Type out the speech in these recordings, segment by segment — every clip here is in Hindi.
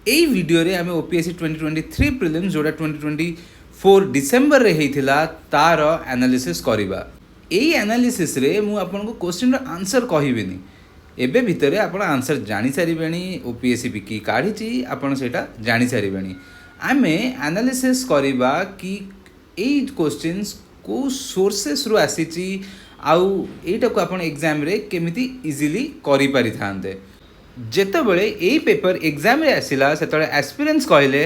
এই ভিডিওরে আমি ওপিএসসি 2023 প্রিলিମ୍ସ जोटा 2024 डिसेम्बर रे होता तार एनालिसिस करवा। यही एनालिसिस रे मु आपको क्वेश्चन आंसर कहबेनी एबे भितर आप आंसर जानी सारे ओपीएससी की काढ़ी आपड़ से जानी सारे आम एनालिसिस करवा कि यही क्वेश्चन को सोर्सेस रु आसी आउ एटा को आप एग्जाम रे केमिति इजीली करि पारि थांते। जेतेबेले यही पेपर एग्जाम रे आसिला सेतेबेले एस्पिरेंट्स कहले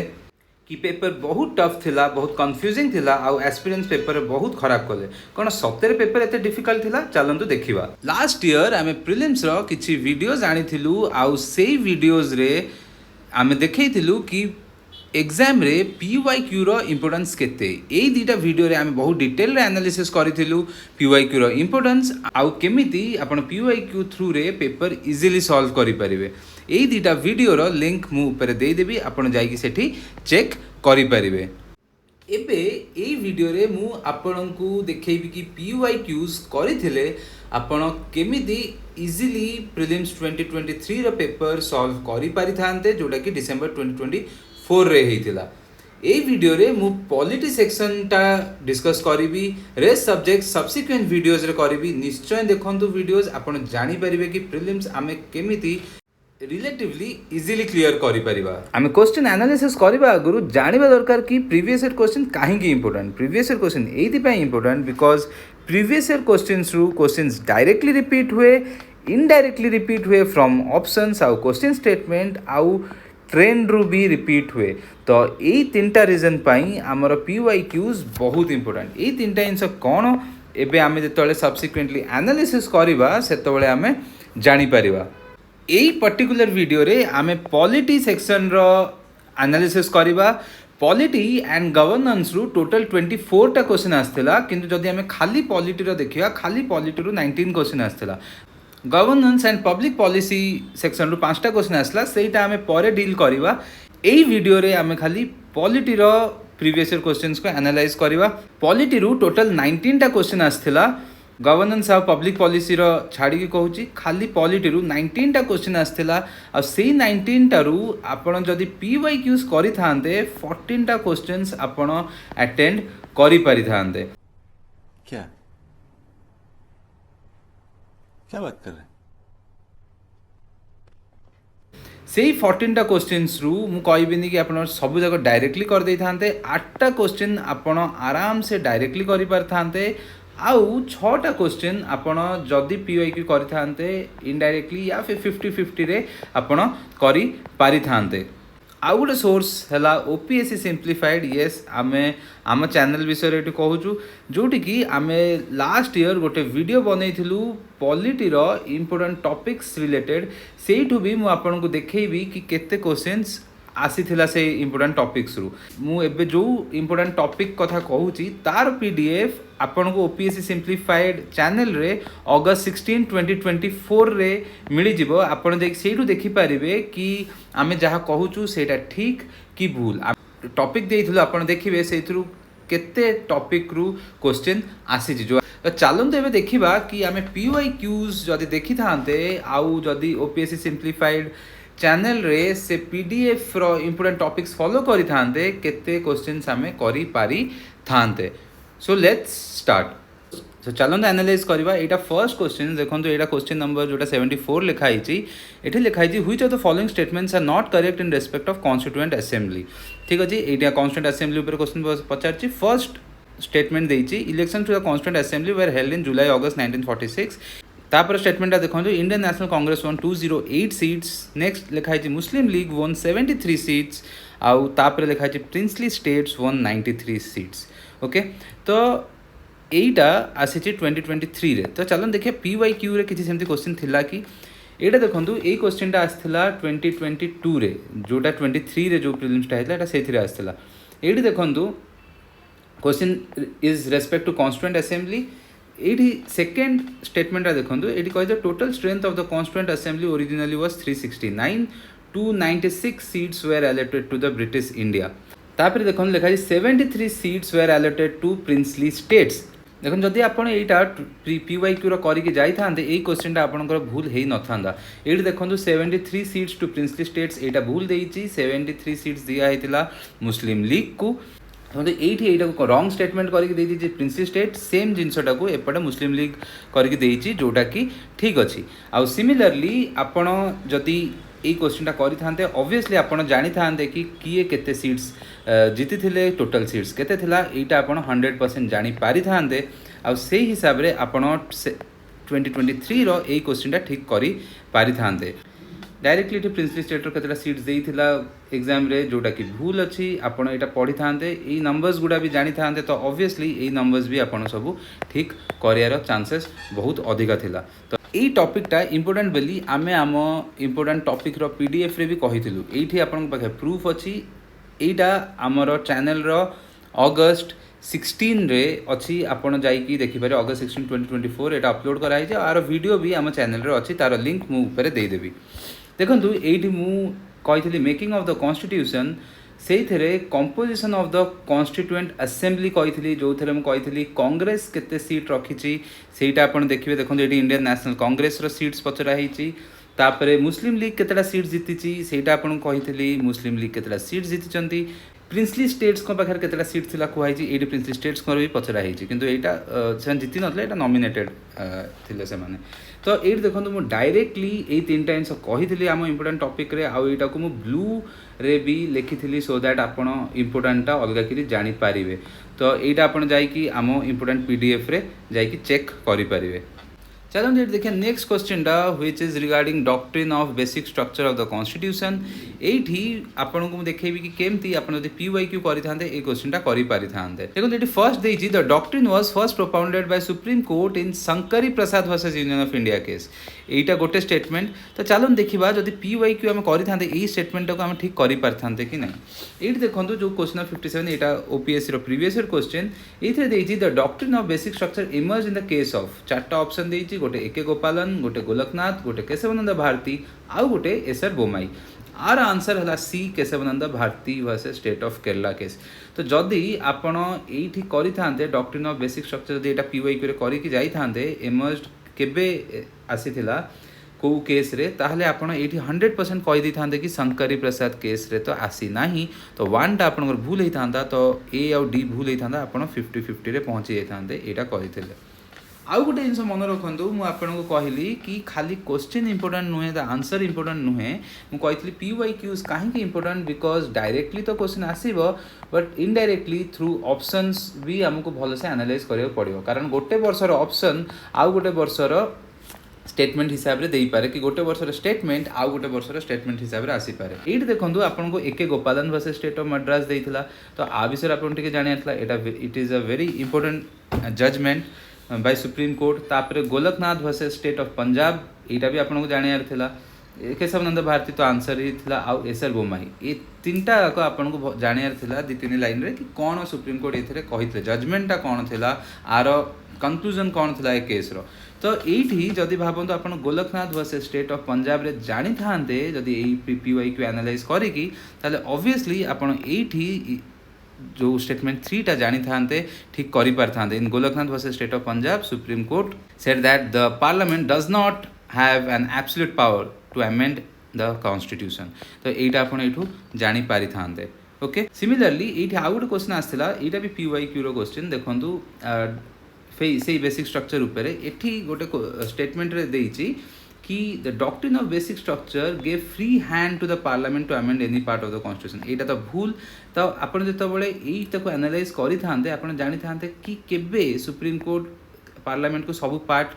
कि पेपर बहुत टफ थिला, बहुत कन्फ्यूजिंग थिला, आउ एस्पिरेंट्स पेपर बहुत खराब कले। कौन सत्य पेपर एते डिफिकल्ट थिला? चलंतु देखिबा। लास्ट ईयर आमे प्रिलिम्स रो किछि वीडियोज आनिथिलु आउ सेही वीडियोज रे आमे देखैथिलु कि एग्जाम रे पीवाईक्यू रो इंपोर्टेंस केते। एई दुटा वीडियो रे आमे बहुत डिटेल रे एनालिसिस करिथिलु पीवाईक्यू रो इंपोर्टेंस आउ केमिति आपण पीवाईक्यू थ्रू रे पेपर इजीली सॉल्व करि परिबे। एई दुटा वीडियो रो लिंक मु ऊपर दे देबी, आपण जाईकी सेठी चेक करि परिबे। एबे एई वीडियो रे मु आपनकू देखैबी कि पीवाईक्यूज करिथिले आपण केमिति इजीली प्रिलिम्स 2023 रो पेपर सॉल्व करि पारिथान्ते, जोटा कि डिसेंबर 2024 रे हेइतिला। एई वीडियो रे मु पॉलिटी सेक्शन टा डिस्कस करिवि, रेस्ट सब्जेक्ट सब्सिक्वेंट वीडियोज रे करिवि। निश्चय देखंतु वीडियोज, आपण जानि परिबे कि प्रिलिम्स आमे केमिति रिलेटिवली इजीली क्लियर करि परिबा। आमे क्वेश्चन एनालिसिस करबा आगुरु जानिबा दरकार कि प्रीवियस ईयर क्वेश्चन काहे की इंपोर्टेंट। प्रीवियस ईयर क्वेश्चन एथि पय important because previous year questions रु क्वेश्चंस डायरेक्टली रिपीट हुए, इनडायरेक्टली रिपीट हुए फ्रॉम ऑप्शंस आउ क्वेश्चन स्टेटमेंट आउ ट्रेंड रु भी रिपीट हुए। तो यही तीनटा रीजन पाई आमर पीवाईक्यूज बहुत इंपोर्टेंट। यही तीनटा जिनस कौन एबे आमे जेतबेले सब्सिक्वेंटली एनालिसिस करबा सेतबेले आमे जानि परिबा। यही पर्टिकुलर वीडियो रे आमे पॉलिटी सेक्शन रो एनालिसिस करबा। पॉलिटी एंड गवर्नेंस रु टोटल 24 टा क्वेश्चन आस्थिला, किंतु जदि आमे खाली पॉलिटी रो देखिया खाली पॉलिटी रु 19 क्वेश्चन आस्थिला। Governance and public policy section रु 5टा क्वेश्चन आसला, सेटा आमे परे डील करबा। एही वीडियो रे आमे खाली पॉलिटी रो प्रीवियस ईयर क्वेश्चंस को एनालाइज करबा। पॉलिटी रु टोटल 19 टा क्वेश्चन आस्थिला, गवर्नेंस आ पब्लिक पॉलिसी रो छाड़ी के कहूची खाली पॉलिटी रु 19 टा क्वेश्चन आस्थिला। आ सेही 19 टा रु आपण जदि पीवाईक्यूज करि थांते 14 टा क्वेश्चंस आपण अटेंड करि पारि थांते। क्या बात कर रहे हैं? से 14 टा क्वेश्चंस रु मु कहबिनी कि आपण सब जगह डायरेक्टली कर दे थांते। 8 टा क्वेश्चन आपण आराम से डायरेक्टली करि पार थांते, आउ 6 टा क्वेश्चन आपण जदि पीवाईक्यू करि थांते इनडायरेक्टली या फिर 50-50 रे आपण करि पारि थांते। आउ गोटे सोर्स है ओपीएससी सिंप्लीफाइड। येस आमे आम चैनल विषय ये कहूँ, जोटी कि आमे लास्ट ईयर गोटे वीडियो बनईलु पॉलिटी रो इम्पोर्टेंट टॉपिक्स रिलेटेड। सेठू भी मु आपनको देखैबी कि केते क्वेश्चंस आसीथिला से इम्पोर्टेंट टॉपिक्स रु। मु एबे जो इम्पोर्टेंट टॉपिक कथा कहूची तार पीडीएफ आपनको ओपीएससी सिंप्लीफाइड चैनल रे अगस्त 16 2024 रे मिली जिवो। आपण देख सेठू देखि परिबे कि आमे जहा कहूचू सेटा ठीक कि भूल। टॉपिक देइथिलो आपण देखिबे सेथरु केते टॉपिक रु क्वेश्चन आसी जो। तो चलते एबे देखिबा कि आमे पीवाईक्यूज जदि देखि थांते आउ जदि ओपीएससी सिंप्लीफाइड चैनल रे से पीडीएफ रो इम्पोर्टेंट टॉपिक्स फॉलो करि थांते केते क्वेश्चंस आमे करि पारि थांते। So let's start. सो चलते एनालाइज करबा। एटा फर्स्ट क्वेश्चन देखंतु, एटा क्वेश्चन नंबर जोटा 74 लिखा हिची। एठी लिखा हिची which of the following statements are not correct in respect of constituent assembly. ठीक अछि, एटा कॉन्स्टिट्यूएंट असेंबली ऊपर क्वेश्चन पचारछि। फर्स्ट स्टेटमेंट देइछि election to the constituent assembly were held in July August 1946। तापर स्टेटमेंट देखो Indian national Congress won 208 seats. Next लिखा है मुस्लिम लीग वन 73 सीट्स। आउ तापर लिखा है princely states one 93 seats. Okay, तो यहीटा आसी 2023 रे। तो चलो देखिए पीवाईक्यू रे किसी सेमती क्वेश्चन थिला कि एटा देखो ये क्वेश्चनटा आसला 2022 रे, जोटा 23 रे जो प्रिलिम्सटा होता है से आसला। ये देखो question is respect to constituent assembly. ये सेकेंड स्टेटमेंट देखो ये कही total strength of the constituent assembly originally was 369, 296 seats were allotted to the British India. तापर देखो लिखा 73 seats were allotted to princely states. देखो जदि आपण एटा पीवाईक्यू करके जाइए यही क्वेश्चन आपंकर भूल हो न था ये देखो 73 सीट्स टू प्रिंसली स्टेट्स यहाँ भूल देती 73 सीट्स दिया मुस्लिम लीग को तो ये रंग स्टेटमेंट करके प्रिंसली स्टेट सेम जिनसटा को एपटे मुस्लिम लीग करके जोटा कि ठीक अच्छी आउ सिमिलरली आपण जदि ये क्वेश्चन करते ऑब्वियसली आप जानी था कि किए केते सीट्स जीति थे टोटल सीट्स केते थिला एटा आपण 100% जानी पारि थांते आ से हिसाब रे आपण 2023 रो ए क्वेश्चन ठीक करी पारि थांते डायरेक्टली ये प्रिंसली स्टेट रो केतेटा सीट्स देइथिला एग्जाम रे जोटा कि भूल अच्छी आपण एटा पढ़ी थांते ए नंबर्स गुडा भी जानी थांते तो ऑब्वियसली ए नंबर्स भी आपण सब ठीक करियार चांसेस बहुत अधिका थिला तो यही टॉपिकटा इंपोर्टेंट बोली आमे आम इंपोर्टेंट टॉपिक रो पीडीएफ रे भी कहिथिलु एठी आपण पाखे प्रूफ अच्छी एटा आमर चैनल रो अगस्त 16 रे अच्छी आपण जाइकी देखिपारे अगस्त 16 2024 एटा अपलोड कराई आर वीडियो भी आम चैनल रे अच्छी तार लिंक मु ऊपर दे देबी देखंतु एठी मु कहिथिली मेकिंग ऑफ द कॉन्स्टिट्यूशन से composition of the constituent assembly कही जो थे मुझे कांग्रेस केते सीट रखी सेटा आपण देखिए देखो ये इंडियन नेशनल कांग्रेस रो सीट्स पचराई तापरे मुस्लिम लीग केतेटा सीट्स जीति सेटा आपण कही मुस्लिम लीग केतेटा सीट्स जीति प्रिंसली स्टेट्स को पाखे केतेटा सीट थिला कुहाई ये प्रिंसली स्टेट्स को भी पचराई किंतु एटा से जीति नथिले एटा नॉमिनेटेड थिले से माने तो ये देखो मुझे डायरेक्टली ये तीन टाइम कही आम इंपोर्टेंट टॉपिक रे आउ एटा को मु ब्लू रे भी लिखी सो दैट आपण इंपोर्टेंटा अलग कि जानीपारे तो यहाँ आप जाकि आम इंपोर्टेंट पीडीएफ रे जाकि चेक करें चलो ये देखिए next question which is regarding doctrine of basic structure of the constitution ये आपन को देखेबी कि केमती आप पीवाईक्यू करते ये क्वेश्चन कर पारि थांते देखो ये फर्स्ट देजी the doctrine was first propounded by supreme court in Shankari Prasad versus union of India case एटा गोटे स्टेटमेंट तो चलो देखा जब पीवाईक्यू आम करते यही स्टेटमेंट को आम ठीक कर पारि कि ना ये देखो जो क्वेश्चन 57 यहाँ ओपीएससी रो प्रीवियस ईयर क्वेश्चन ये the doctrine of basic structure emerge in the case of चार्टा ऑप्शन देती गोटे एके गोपालन गोटे गोलकनाथ गोटे केशवानंद भारती आउ गोटे एसआर बोमाई आर आंसर है C Keshavananda Bharati versus state of Kerala case तो जदि आपण ये करते डॉक्ट्रिन ऑफ बेसिक स्ट्रक्चर जब यहाँ पीवाईक्यू करके जाते एमर्ज केबे आसीथिला को केस रे ताहले आपण एठी 100% कहि था कि शंकरी प्रसाद केस रे तो आसी नाही तो वन टा आपण भूल होता तो ए आउ डी भूल होता आपण 50-50 रे पहुँची जाते यहाँ कही आउ गोटे जिन मन रखु मुझे कहली कि खाली क्वेश्चन इंपोर्टेंट नुहे द आंसर इंपोर्टेंट नुहे मुझे पीवाईक्यूज कहीं इंपोर्टेंट बिकज डायरेक्टली तो क्वेश्चन आसो बट इनडायरेक्टली थ्रू ऑप्शंस भी आमको भलसे एनालाइज करा पड़ो कारण गोटे वर्षर ऑप्शन आउ गोटे वर्षर स्टेटमेंट हिसाब से देपारे कि गोटे वर्षर स्टेटमेंट आउ गोटे वर्षर स्टेटमेंट हिसाब से आसीपारे ये देखो आपको एके गोपालन वर्सेस स्टेट ऑफ मद्रास देता तो आ विषय आप जाना it is a very important judgement by supreme court तापर Golaknath versus state of Punjab यहाँ भी आपको जानार था केशवानंद भारती तो आंसर ही था आउ एसआर बोमाई ये तीन टाक आपको जानार था दी तीन लाइन रे कि कौन सुप्रीम कोर्ट ये कहते जजमेंटा कौन था आर कंक्लूजन कौन था ए केस रो तो ये जदि भावतु आप Golaknath versus state of Punjab रे जानी था जदि पीवाईक्यू एनालाइज करी ऑब्वियसली आपड़ ये जो स्टेटमेंट 3 टा जानी था ठीक कर पारे in Golaknath versus state of Punjab supreme court said that the parliament does not have an absolute power to amend the constitution तो यहाँ आप जानी पारि थांते ओके सिमिलरली ये आउ गोटे क्वेश्चन आसाला यहाँ भी पीवाईक्यू रो क्वेश्चन देखु से बेसिक स्ट्रक्चर उपरे एठी गोटे स्टेटमेंट रे देइची कि the doctrine of basic structure gave free hand to the parliament to amend any part of the constitution यहाँ तो भूल तो आपड़ जो ये एनालाइज करें आप जानी था कि केबे सुप्रीम कोर्ट पार्लियामेंट को सब पार्ट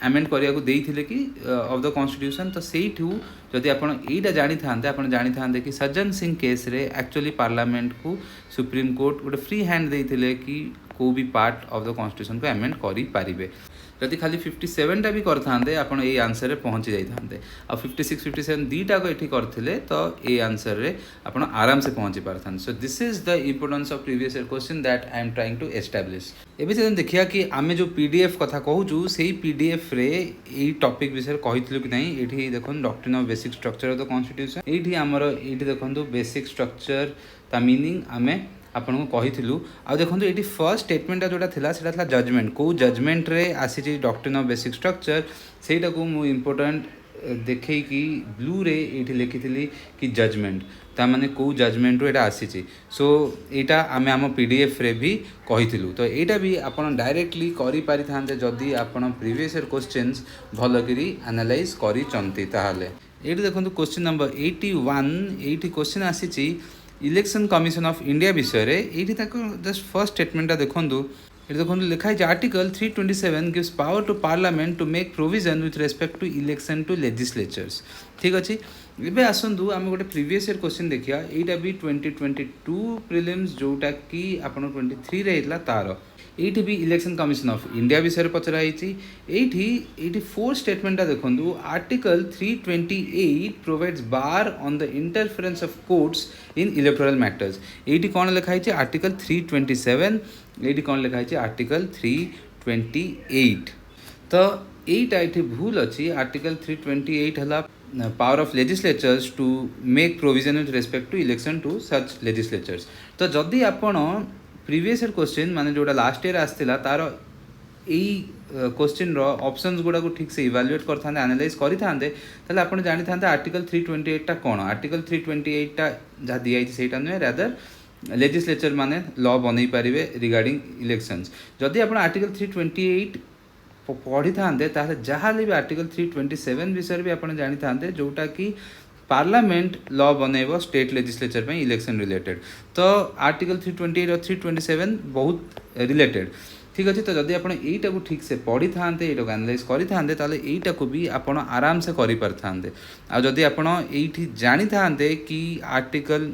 अमेंड करिया को देइथिले कि ऑफ द कॉन्स्टिट्यूशन तो सेठू जदि आप जानी था कि सज्जन सिंह केस रे एक्चुअली पार्लियामेंट को सुप्रीम कोर्ट गोटे फ्री हैंड देइथिले कि को भी पार्ट ऑफ द कॉन्स्टिट्यूशन को अमेंड करि पारिबे जदि खाली 57 टा भी करते आप ये आंसर रे पहुँची जाते आ 56 57 दीटा को ये करते तो ये आंसर रे आप आराम से पहुँची पारते so this is the importance of previous year question that I am trying to establish एबे से देखिया कि आमे जो पीडीएफ कथा कहूँ से पीडीएफ रे ये टॉपिक विषय कही कि नहीं ये देखो doctrine of basic structure of the constitution ये आमर ये देखो बेसिक स्ट्रक्चर ता मीनिंग आमे आपको कही आ देखो ये फर्स्ट स्टेटमेंटा जोटा था सेटा जजमेंट कौ जजमेंट रे आसी डॉक्ट्रिन ऑफ बेसिक स्ट्रक्चर सेटा को मु इम्पोर्टेंट देखे कि ब्लू रे ये लिखी कि जजमेंट ता माने कौ जजमेंट रू एटा आसी सो यहाँ आम आम पीडीएफ रे भी कही तो यहाँ भी आप डायरेक्टली करि पारि थांते जदि आपण प्रीवियस ईयर क्वेश्चंस भल करी एनालाइज करिसंती ताहाले ये देखो क्वेश्चन नंबर 81 ये क्वेश्चन आसी इलेक्शन कमिशन ऑफ इंडिया विषय रे ये जस्ट फर्स्ट स्टेटमेंटा देखो ये देखो लिखाई article 327 gives power to parliament to make provision with respect to election to legislatures ठीक अच्छे एबे आसतु आम गोटे प्रीवियस ईयर क्वेश्चन देखिया यहाँ भी 2022 प्रिलिम्स जोटा कि आपन 23 रे हितला तार ये भी इलेक्शन कमिशन ऑफ इंडिया विषय पचराई ये फोर स्टेटमेंटा देखो article 328 provides bar on the interference of courts in electoral matters ये कौन लिखाई आर्टिकल 327 ये कौन लिखाई आर्टिकल 328 तो यहीटा ये भूल अच्छी आर्टिकल 328 है power of legislatures to make provision with respect to election to such legislatures तो जदि आपण प्रीवियस ईयर क्वेश्चन माने जोड़ा लास्ट ईयर आसला तार यही क्वेश्चन ऑप्शंस गुड़ा को ठीक से इवालुएट करते एनालाइज करते आप जानी था आर्टिकल 328 टा कौन आर्टिकल 328 टा जहाँ दिखाई से नुहे रादर लेजिस्लेचर माने लॉ बन पारे रिगार्डिंग इलेक्शंस जदि आप आर्टिकल 328 पढ़ी था जहाँ भी आर्टिकल 327 विषय भी आप जानी था जोटा कि पार्लियामेंट लॉ बनइब स्टेट लेजिस्लेचर पे इलेक्शन रिलेटेड तो आर्टिकल 328 और 327 बहुत रिलेटेड ठीक अच्छे तो जदि आप यहीटा को ठीक से पढ़ी था यहाँ एनालाइज करें यहीटा को भी आप आराम से करें आदि आप जानी था कि आर्टिकल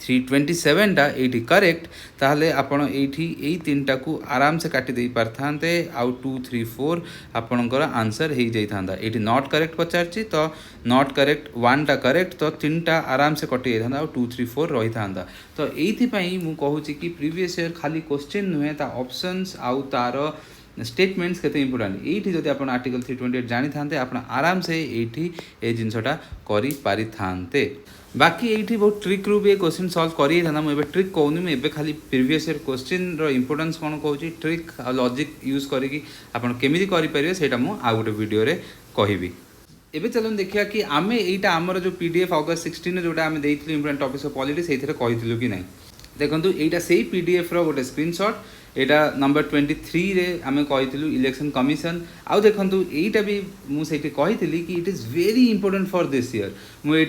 327 टा ये करेक्ट ताहले आपण ये तीन टा को आराम से काटी दे पारथांते आउ 2 3 4 आपणकर आंसर हो जाता ये नॉट करेक्ट पचारची तो नॉट करेक्ट 1 टा करेक्ट तो 3 टा आराम से कटि जाता आउ 2 3 4 रही था तो ये मु कहूँ कि प्रीवियस ईयर खाली क्वेश्चन नुहे ता ऑप्शंस आउ तार स्टेटमेंट्स केते इंपोर्टेंट ये जब आप आर्टिकल 328 जानी था आप आराम से ये जिनसटा करि पारि थांते बाकी ये बहुत ट्रिक रू भी क्वेश्चन सॉल्व कर मुझे ट्रिक कहूनी मुझे खाली प्रीवियस ईयर क्वेश्चन इंपोर्टेंस कौन कहूँ ट्रिक आ लॉजिक यूज करके केमी करेंगे से आउ गोटे वीडियो रे कहबी एबे चलो देखिए कि आम यहाँ आमर जो पीडीएफ अगस्त 16 जोटा आम देइथिलु इंपोर्टेंट टॉपिक्स ऑफ पॉलिटिक्स से कही कि नहीं देखो यहाँ से पीडीएफ रो गोटे स्क्रीनशॉट यहाँ नंबर 23 रे आम कही इलेक्शन कमिशन आउ देखो यहाँ भी मुझे कही कि it is very important for this year मुझे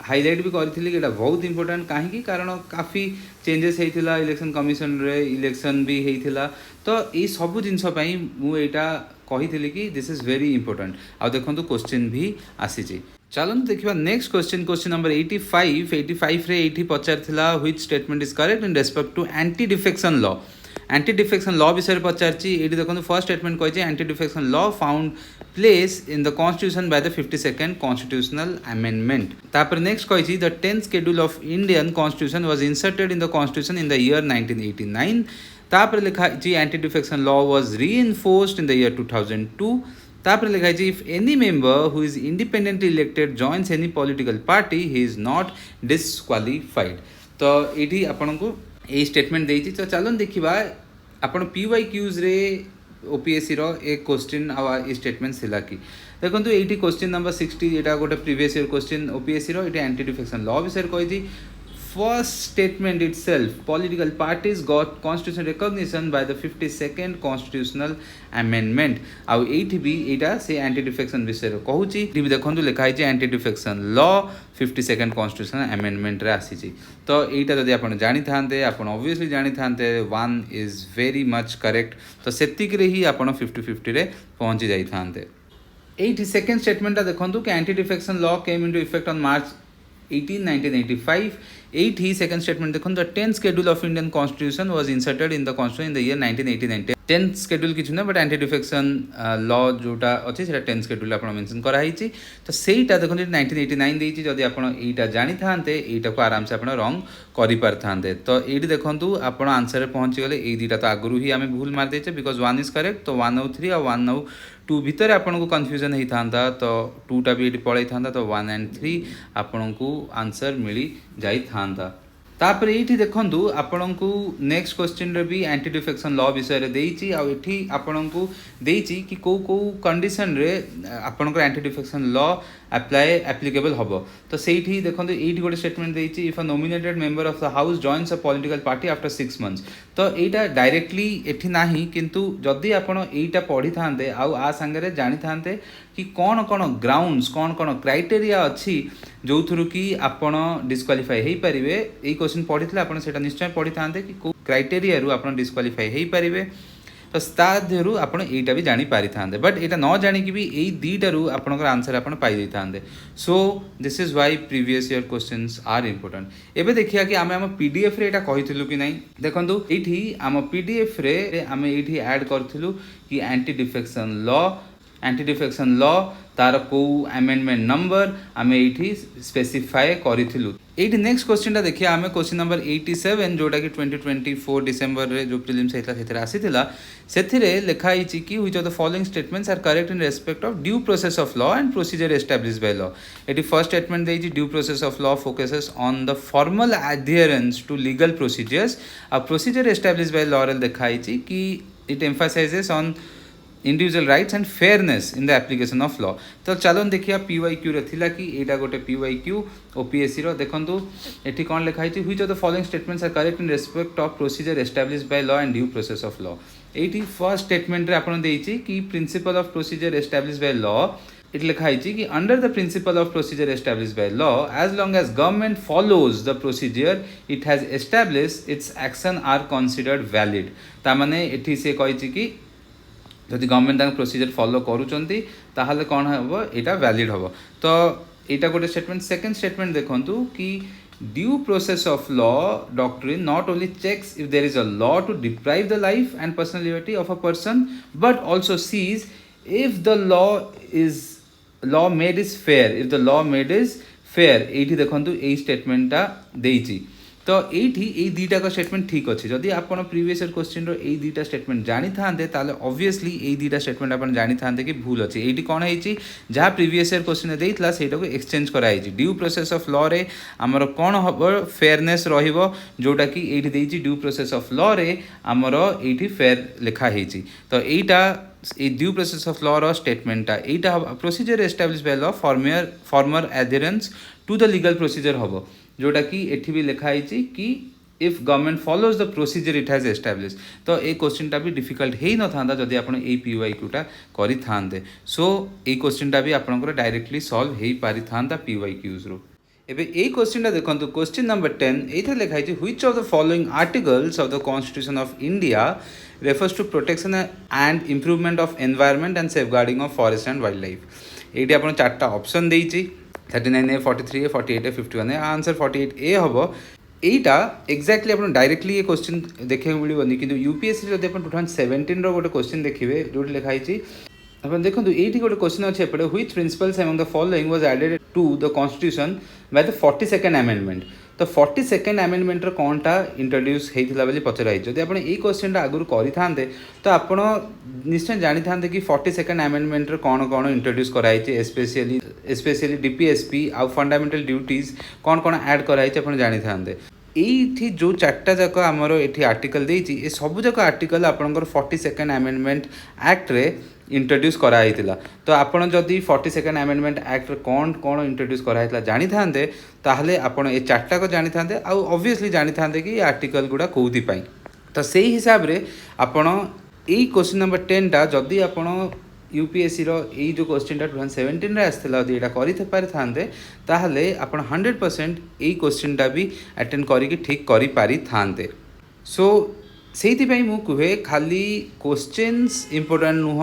हाईलाइट भी करी बहुत इंपोर्टेंट कहीं कारण काफ़ी चेंजेस होता इलेक्शन कमिशन रे इलेक्शन भी होता तो ये सब जिनपाई मुझे कही कि दिस इज वेरी इंपोर्टेंट आउ देखो क्वेश्चन भी आसी चलो देखिए नेक्स्ट क्वेश्चन नंबर 85 रे ये पचार which statement is correct in respect to anti defection law anti defection law विषय पचारची ये देखो फर्स्ट स्टेटमेंट कही anti defection law found place in the constitution by the 52nd constitutional amendment तापर नेक्स्ट कही the 10th schedule of Indian constitution was inserted in the constitution in the year 1989 तापर लिखा anti defection law was reinforced in the year 2002 तापर लिखा if any member who is independently elected joins any political party he is not disqualified तो ये आपन को ये स्टेटमेंट देती तो चलो देखा आप PYQs रे ओपीएससी रो एक क्वेश्चन आ स्टेटमेंट थिला कि देखो ये क्वेश्चन नंबर 60 यहाँ गोटे प्रीवियस ईयर क्वेश्चन ओपीएससी रो ये एंटी डिफेक्शन लॉ विषय कही first statement itself political parties got constitutional recognition by the 52nd constitutional amendment आउ एठी भी एटा से एंटी डिफेक्शन विषय कहूची भी देखंतु लिखा है anti defection law 52nd constitutional amendment रे आसी तो एटा जदि आपण जानि थांते आपण ऑब्वियसली जानि थांते 1 इज वेरी मच करेक्ट तो सेतिक रे ही आपण 50-50 रे पहुंची जाई थांते एठी सेकंड स्टेटमेंट देखंतु कि anti defection law came into effect on March 1985 8 ही सेकंड स्टेटमेंट देखो the 10th schedule of Indian constitution was inserted in the constitution in the year 1989 10th schedule किछु ना बट एंटी डिफेक्शन लॉ जोटा अछि सेटा 10th शेड्यूल आपण मेंशन करा हिची तो सेटा देखो 1989 देइची जदि आपण एटा जानि थांते एटा को आराम से आपण रॉन्ग करि पार थांते तो एडी देखंतु आपण आंसर रे पहुंची गले ए दीटा तो आगरु ही हमें भूल मार देचे बिकॉज़ 1 इज करेक्ट तो 103 और 102 भितर आपन को कंफ्यूजन ही थांता तो 2 टा भी एडी पळै थांता तो 1 and 3 आपन को आंसर मिली जाई थांता तापर ये देखु आपण को नेक्स्ट क्वेश्चन रे भी एंटी डिफेक्शन लॉ विषय रे देइची आ एठी आपण को देइची कि को कंडीशन रे आपण को एंटी डिफेक्शन लॉ एप्लीकेबल हबो तो सेठी देखंतु एठी गोटे स्टेटमेंट देइची if a nominated member of the house joins a political party after 6 months तो एटा डायरेक्टली एठी नाही किंतु जदी आपण एटा पढी थांते आ संगे जानी थांते कि कौन कौन ग्राउंड्स कौन कौन क्राइटेरिया अच्छी जो थ्रु कि आपण डिस्क्वालिफाई हो पारे यही क्वेश्चन पढ़ी थे आपड़ से निश्चय पढ़ी था कि कौ क्राइटेरिया रू आप डिस्क्वालिफाई हो पारे तो तादेहू आपड़ यहीटा भी जापारि था बट यहाँ न जाणिकी भी यही दुईटू आपंकर आंसर आप पाई था so this is why previous year questions are important एबे देखिया कि आम आम पीडीएफ रे एटा कहिथिलु कि नहीं देखंतु एठी आम पीडीएफ रे आम एठी ऐड करथिलु कि एंटी डिफेक्शन लॉ तार को अमेंडमेंट नंबर आम ये स्पेसिफाए करूँ ये नेक्स्ट क्वेश्चन देखिए आम क्वेश्चन नंबर 87 जोटा कि 2024 डिसेंबर रे जो प्रिलिम्स होता आसीला से लिखाई कि which of the following statements are correct in respect of due process of law and procedure established by law ये फर्स्ट स्टेटमेंट देती due process of law focuses on the formal adherence to legal procedures आ प्रोसीजर एस्टैब्लिश्ड बाय लॉ रे लिखाई कि it emphasises on individual rights and fairness in the application of law तो चलो देखिए पीवाईक्यू रे थिला कि एटा गोटे पीवाईक्यू ओपीएससी रो देखंतु एठी कोन लिखाई छि which of the following statements are correct in respect of procedure established by law and due process of law एठी फर्स्ट स्टेटमेंट रे आपण देइछि कि principle of procedure established by law it लिखाई कि under the principle of procedure established by law as long as government follows the procedure it has established its action are considered valid ता माने एठी से कहिछि कि जदि गवर्नमेंट प्रोसीजर फॉलो करूचंती ताहले कौन हम यहाँ वैलिड हम तो यहाँ गोटे स्टेटमेंट सेकेंड स्टेटमेंट देखंतु कि due process of law doctrine not only checks if there is a law to deprive the life and personal liberty of a person but also sees if the law made is fair if the law made is fair ये देखंतु यही स्टेटमेंटा देइछि तो ये दुईटा स्टेटमेंट ठीक अच्छे जदि आप प्रीवियस ईयर क्वेश्चन ये दुईटा स्टेटमेंट जानी था ऑब्वियसली ये दुईटा स्टेटमेंट आप जानी था कि भूल अच्छे ये कौन है जहाँ प्रीवियस ईयर क्वेश्चन देता से एक्सचेंज कराई ड्यू प्रोसेस ऑफ लॉ रे आमर कौन हम फेयरनेस रोटा कि ये ड्यू प्रोसेस ऑफ लॉ रे आमर ये फेयर लिखाई तो ये ड्यू प्रोसेस ऑफ लॉ रो स्टेटमेंटा यहाँ procedure established by law former adherence to the legal procedure हम जोटा कि एठी भी लिखाई कि if government follows the procedure it has establish तो ये क्वेश्चन भी डिफिकल्ट हो न था जदि आप पीवाईक्यूटा करें सो ये क्वेश्चन भी आपंकर डायरेक्टली सॉल्व हो पारि था पीवाईक्यूज रो एबे ए क्वेश्चन देखो क्वेश्चन नंबर 10 ये लिखाई which of the following articles of the constitution of India refers to protection and improvement of environment and safeguarding of forest and wild life ये आप चार्टा ऑप्शन देती 39A 43A 48A 51A answer 48A हम यहीटा एक्जाक्टली आप डायरेक्टली ये क्वेश्चन देखा मिलनी कि यूपीएससी जब 2017 गोटे क्वेश्चन देखिए जो लिखाई आप देखो ये गोटे क्वेश्चन अच्छे एपटे which principles among the following was added to the constitution by the 42nd amendment तो 42nd अमेंडमेंट कौनटा इंट्रोड्यूस होता बोली पचराई जब आप क्वेश्चन आगुरी करें तो आप निश्चय जानी था कि 42nd अमेंडमेंट कौन कौन इंट्रोड्यूस कराई स्पेशली डीपीएसपी आउ फंडामेंटल ड्यूटीज कौन कौन ऐड कराई आप जानी था ये जो चार्टा जाक आमर ये आर्टिकल देती ये सब जाक आर्टिकल आपंकर 42nd अमेंडमेंट एक्ट रे इंट्रोड्यूस कराई तो आपड़ जदि 42nd अमेंडमेंट एक्ट कौन कौन इंट्रोड्यूस कराई जानी थांते ताहले आपण ये चार्टा को जानी थांते आउ ऑब्वियसली जानी थांते कि आर्टिकल गुड़ा कौपाई तो से हिसाब रे आपण यही क्वेश्चन नंबर 10 टा जदि आपण यूपीएससी रो ये जो क्वेश्चन 2017 आसाला यदि यहाँ करें ताहले आपण 100% यही क्वेश्चन टा भी अटेंड करके ठीक करि पारि थांते सो से मुझे खाली क्वेश्चंस इंपोर्टेंट नुह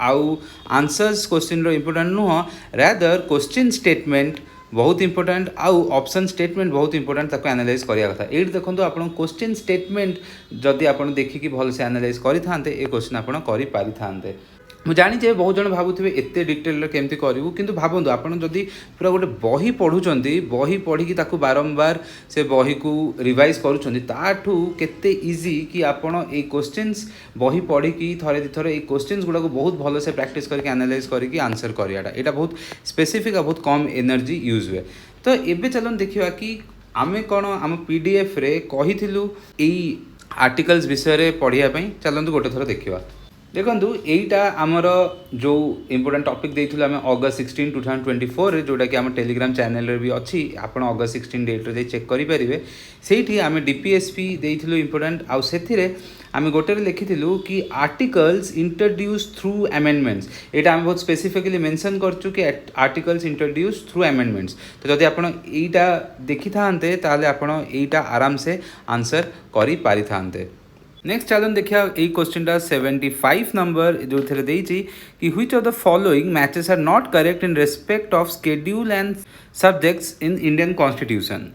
आउ आंसर्स क्वेश्चन रो इंपोर्टेंट नुह रादर क्वेश्चन स्टेटमेंट बहुत इंपोर्टेंट आउ ऑप्शन स्टेटमेंट बहुत इंपोर्टेंट ताको एनालाइज करिया कथा एट देखो आप क्वेश्चन स्टेटमेंट जदि आप देखिकी भल से एनालाइज करें ये क्वेश्चन आप करि पारि थांते मुझे जानी बहुत जन भावुवे एत डिटेल केमती करूँ किंतु भावतु आपड़ जदि पूरा गोटे बही पढ़ुंट बही पढ़ी बारंबार से बही को रिवाइज करूँ केते इजी कि आपण ये क्वेश्चंस बही पढ़ी थरे दिथर ये क्वेश्चंस गुड़ा बहुत भल से प्रैक्टिस करके एनालाइज करके आंसर कराटा यहाँ बहुत स्पेसिफिक बहुत कम एनर्जी यूज हुए तो एबे चलन देखिए कि आमे कौन आम पीडीएफ रे कहिथिलु एई आर्टिकल्स विषय पढ़िया चलतु गोटे थर देखा देखु यहीटा आमर जो इम्पोर्टाट टॉपिक देइथिलु आमे अगस्त 16 2024 जोटा कि आम टेलीग्राम चैनल रे भी अच्छी आपण अगस्त 16 डेट रे चेक करेंगे से आम डीपीएसपी देइथिलु इम्पोर्टाट आउ से आम गोटे लिखिलु कि आर्टिकल्स इंट्रोड्यूस थ्रू अमेंडमेंट्स यहाँ आम बहुत स्पेसिफिकली मेंशन करचु कि आर्टिकल्स इंट्रोड्यूस थ्रू अमेंडमेंट्स तो जदि आपण एटा देखि थांते ताले आपण एटा आराम से आंसर करि पारि थांते। नेक्स्ट चलन देखिए यही क्वेश्चन 75 नंबर जो थे देइछि कि which of the following matches are not correct in respect of schedule and subjects in Indian constitution.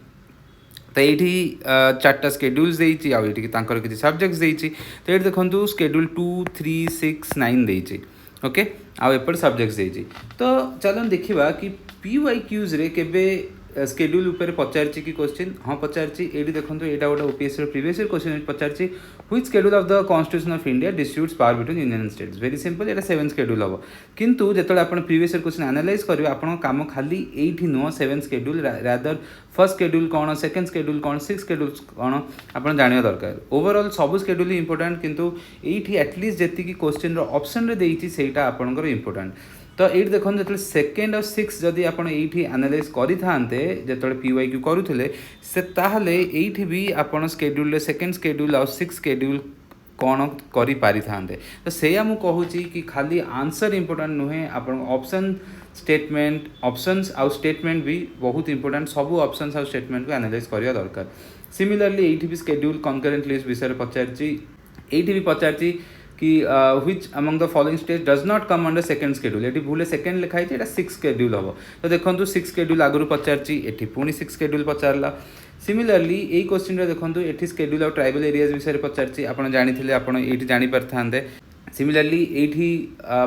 तो ये चार्टा शेड्यूल्स देइछि आ ये किसी सब्जेक्ट्स देइछि तो ये देखो शेड्यूल 2, 3, 6, 9 देइछि ओके आ एपट सब्जेक्ट्स देइछि तो चलन देखिबा कि पीवाईक्यूज रे केबे शेड्यूल उपर पचारछि कि क्वेश्चन हाँ पचारछि एडी देखंतु एटा गोटे ओपीएससी प्रीवियस ईयर क्वेश्चन पचारछि which schedule of the constitution of India distributes power between union and states very simple एटा 7 शेड्यूल हम किंतु जेतले आपण प्रीवियस ईयर क्वेश्चन एनालाइज करिवे आपण काम खाली एठी नो 7 शेड्यूल रादर फर्स्ट शेड्यूल कौन सेकंड शेड्यूल कौन 6 शेड्यूल कौन आपण जानिया दरकार ओवरऑल सब शेड्यूल इंपोर्टेंट किंतु एठी एटलीस्ट जेति की क्वेश्चन रो ऑप्शन रे देइछि सेटा आपणकर इंपोर्टेंट तो ये देखो जो सेकेंड और 6 जदि आप एनालाइज करेंगे जो पीवाईक्यू करूले से ताहले एठी भी आपण शेड्यूल सेकेंड शेड्यूल और 6 शेड्यूल कौन करि पारि थांते तो सेया मु कहूची कि खाली आंसर इंपोर्टेंट नुहे आपण ऑप्शन स्टेटमेंट ऑप्शंस आउ स्टेटमेंट भी बहुत इंपोर्टेंट सब ऑप्शंस आउ स्टेटमेंट को एनालाइज करिया दरकार। सिमिलरली एठी भी शेड्यूल कंकरेंट लिस्ट विषय पचारची एठी भी पचारची कि which among the following state does not come under second schedule ये भूले सेकेंड लिखाई है 6 शेड्यूल हम तो देखो 6 शेड्यूल आगु पचारची एठी पुणी 6 शेड्यूल पचारला। सिमिलरली यही क्वेश्चन देखो ये शेड्यूल और ट्राइबल एरियाज विषय पचारची आपन जानिथिले आपन एठी जानि परथांते। सिमिलरली एठी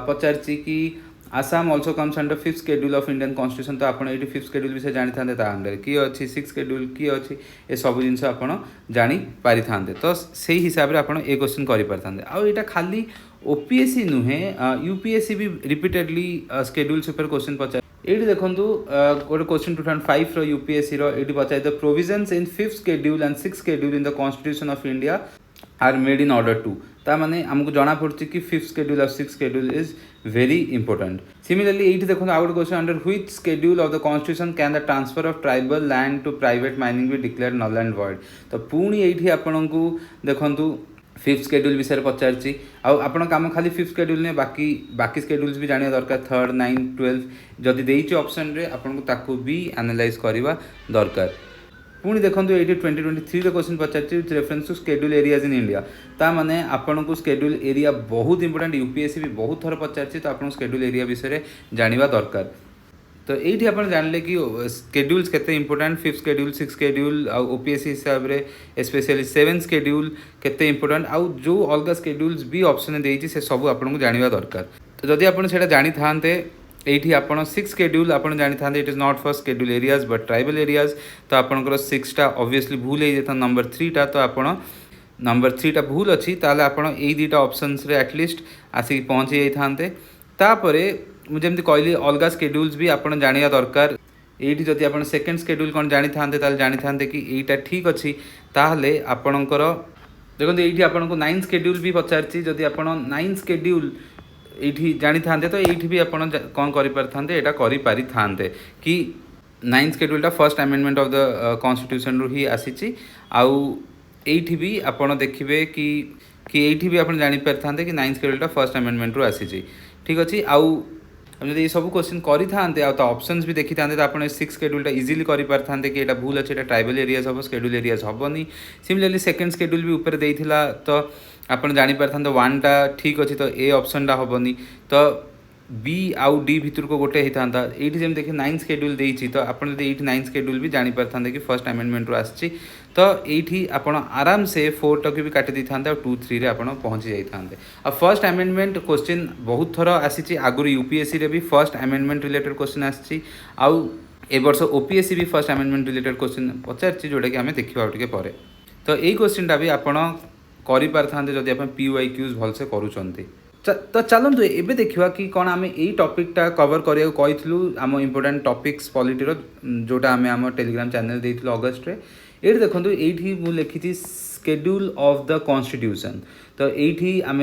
पचारची कि Assam also comes under 5th schedule of Indian constitution तो आपन एठी 5th शेड्यूल विषय जानि थांते ता अंडर की अछि 6th शेड्यूल की अछि ए सब जिंस आपन जानि पारि थांते तो सेही हिसाब रे आपन ए क्वेश्चन करि परथांते आ एटा खाली ओपीएससी नुहे यूपीएससी भी रिपीटेडली शेड्यूल्स ऊपर क्वेश्चन पचार एठी देखंतु गोटे क्वेश्चन 2005 रो यूपीएससी रो एठी पचार the provisions in 5th schedule and 6th schedule in the constitution of India are made in order to ता माने हमको जाना पड़ती कि 5th शेड्यूल और 6th schedule is very important. Similarly एठी देखो out question under which schedule of the constitution can the transfer of tribal land to private mining be declare null and void तो पुणी एठी आपनकू देखंतु 5th शेड्यूल विषय पचारची आपण काम खाली 5th शेड्यूल ने बाकी शेड्यूल्स भी जानिया दरकार 3rd 9 12 जदि देइछि ऑप्शन रे आपनको ताकू भी एनालाइज करबा दरकार। पुणी देखो ये 2023 क्वेश्चन पचारची with reference to schedule areas in India ता माने आपनको शेड्यूल एरिया बहुत इंपोर्टेंट यूपीएससी भी बहुत थर पचारची तो आपन शेड्यूल एरिया विषय जानिबा दरकार। तो ये आप जानले कि शेड्यूल्स केते important 5th schedule 6th schedule आ ओपीएससी हिसाब रे स्पेशली 7th शेड्यूल केते इंपोर्टेंट आ जो अलग शेड्यूल्स भी ऑप्शन देइछि से सब आपन को जानिबा दरकार। तो जदि आपन सेटा जानि थांते एठी आपण 6 शेड्यूल आपण जानि थांते it is not for schedule areas but tribal areas तो आपनकर 6 टा ऑब्वियसली भूल हे जेता नंबर 3 टा तो आपण नंबर 3 टा भूल अछि ताले आपण एई दुटा ऑप्शंस रे एटलीस्ट आसी पहुंची जाई थांते तापरे मुझे जमी कहली अलग शेड्यूल्स भी आप जानिया दरकार ये जदि आप सेकेंड शेड्यूल कौन जानी था जानी था कि यहीटा ठीक अच्छी ताहले आपणकर देखो ये आपको 9th शेड्यूल भी पचारची जदि आप 9th शेड्यूल ये जानी था तो ये भी आप कौन करें यहाँ करें कि 9th शेड्यूलटा first amendment of the constitution रु ही आसी आउ ये भी आप देखिए कि ये भी आप जापर था कि 9th शेड्यूलटा फर्स्ट अमेंडमेंट रु आसी ठीक अच्छे आउ जब ये सब क्वेश्चन करें तो ऑप्शंस भी देखी था तो आप 6 शेड्यूलटा इजिली करें कि यहाँ भूल अच्छे ट्राइबल एरियाज हम शेड्यूल एरियाज हेनी। सिमिलरली सेकेंड शेड्यूल भी ऊपर देता तो आप जापर 1 टा ठीक अच्छे तो ए ऑप्शनटा हेनी तो बी आउ डी भितर को गोटे होता ये जमी देखिए 9th शेड्यूल देती तो आप 9th शेड्यूल भी जापर कि फर्स्ट अमेंडमेंट रू आसी तो ये आप आराम से 4 टक भी काटी दे था 2 3 आप पहुँची जाते आ फर्स्ट अमेंडमेंट क्वेश्चन बहुत थर आसी आगुरी यूपीएससी रे भी फर्स्ट अमेंडमेंट रिलेटेड क्वेश्चन आसी आउ ए वर्ष ओपीएससी भी फर्स्ट अमेंडमेंट रिलेटेड क्वेश्चन पचार जोटा कि आम देखा टे पर तो यही क्वेश्चनटा भी आप करें जदि आप पीवाईक्यूज भलसे करूँ। तो चलतु एबे देखा कि कौन आम यही टॉपिकटा कवर करा कहूँ आम इम्पोर्टाट टॉपिक्स पॉलिटीर जोटा आम आम टेलीग्राम चैनल देइथिलु अगस्ट रे ये देखो ये मुझे लिखी शेड्यूल ऑफ द कॉन्स्टिट्यूशन तो ये आम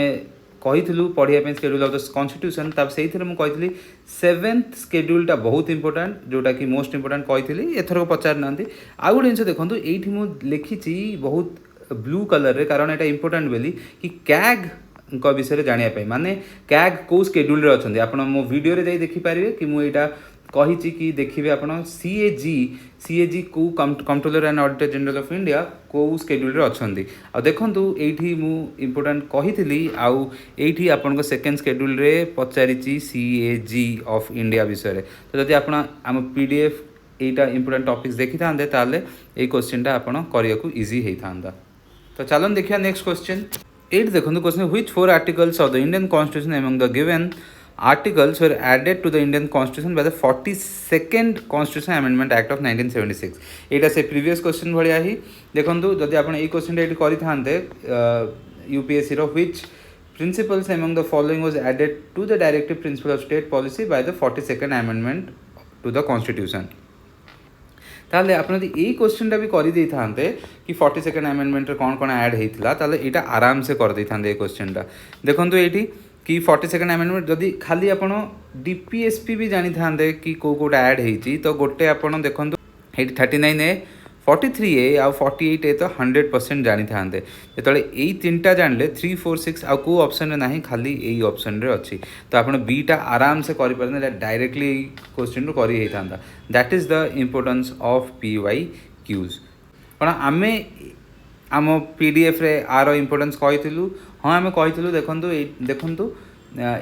कही पढ़ाई शेड्यूल ऑफ द कॉन्स्टिट्यूशन तब से मुझे 7th शेड्यूलटा बहुत इंपोर्टेंट जोटा कि मोस्ट इंपोर्टेंट कही एथर पचार ना आउ गोटे जिन देखो ये मुझे लिखी बहुत ब्लू कलर रे कारण यहाँ इंपोर्टेंट बोली कि कैग विषय जानापी माने कैग कौ शेड्यूल रे अच्छा आप मो वीडियो रे जाई देखिपारे कि मुझा कही कि देखिए आप सीएजी को controller and auditor general of India कौ शेड्यूल रे अच्छा आ देखूँ ये इम्पोर्टेंट कही आउ ये आपण सेकेंड शेड्यूल रे पचारि सीएजी ऑफ इंडिया विषय तो जब आप आम पीडीएफ यहाँ इम्पोर्टेंट टॉपिक्स देखी था ताले ये क्वेश्चनटा आपन करने इजी होता तो चलन देखिए नेक्स्ट क्वेश्चन ये देखो question which 4 articles of the Indian constitution among the given articles were added to the Indian Constitution by the 42nd Constitutional Amendment Act of 1976 एटा से प्रीवियस क्वेश्चन भलिया ही देखंतु जदि आपण ए क्वेश्चन एटी करि थांते यूपीएससी रो which principles among the following was added to the directive principle of state policy by the 42nd amendment to the constitution ताले आप यही क्वेश्चन भी कर था कि 42nd amendment कौन कौन ऐड होता ताले यहाँ आराम से कर दे था क्वेश्चनटा देखो ये कि 42nd amendment जदि खाली आप डीपीएसपी भी जानी था कि कौटा ऐड होती तो गोटे आप देखो ये 39A 43A आउ 48A तो 100% जानी था जो यही 3टा जानले 3 4 6 आउ को ऑप्शन ना खाली यही ऑप्शन रे अच्छी तो आप बीटा आराम से कर डायरेक्टली क्वेश्चन रू कर that is the importance of PYQs कौन आम आम पीडीएफ रे आर इम्पोर्टेंस कही हाँ आम कही देखु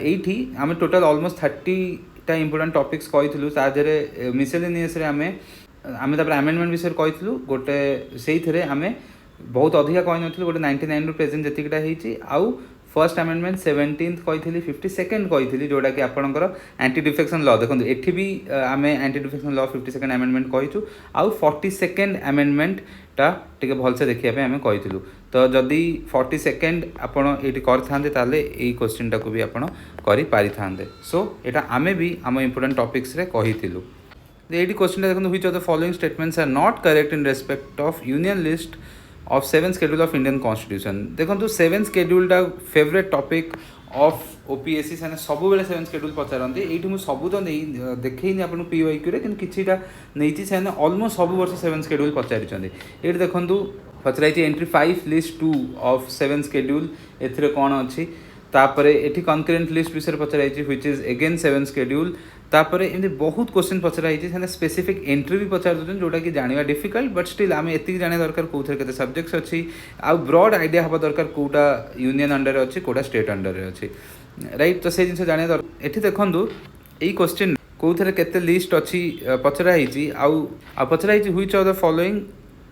ये आम टोटाल ऑलमोस्ट 30टा इम्पोर्टेंट टॉपिक्स कही ताधे मिसेलेनियस आम आमेंडमेंट विषय कही गोटे से आम बहुत अधिका कही नी गोटे 99 प्रेजेंट जीतटा होती आउ फर्स्ट आमेंडमेंट 17th कही 52nd कही जोटा कि आपंकर एंटी डिफेक्शन लॉ देखो ये भी आम anti defection law 52nd amendment कहीचु आउ 42nd आमेंडमेंटा टे भलसे देखापी आम कही तो जदि 42nd आपड़ ये करते ये क्वेश्चनटा को भी आपड़ कर सो यहाँ आम भी आम इम्पोर्टेंट टॉपिक्स रे कही ये क्वेश्चन देखो which of the following statements are not correct in respect of union list of 7th schedule of Indian constitution देखो 7th शेड्यूलटा फेवरेट टॉपिक ऑफ ओपीएससी से सब 7th शेड्यूल पचारती ये मुझे सब तो नहीं देखनी आप PYQ रे कि नहीं ऑलमोस्ट सब वर्ष 7th शेड्यूल पचारि ये देखो पचराई entry 5 list 2 of 7th schedule ए कौन अच्छी तापर ये कनकरेंट लिस्ट विषय पचराई which is again 7th schedule तापर एमती बहुत क्वेश्चन पचराई से स्पेसिफिक एंट्री भी पचार दूसरे जोटा कि जाना डिफिकल्ट बट स्टिल आम एति जाना दरकार कौन के सब्जेक्ट्स अच्छी आउ ब्रॉड आइडिया हवा दरकार कौटा यूनियन अंडर अच्छी कौटा स्टेट अंडर अच्छी राइट तो से जिन जाना दरकार ये देखूँ यही क्वेश्चन कौन के लिस्ट अच्छी पचराई आउ पचराई which of the following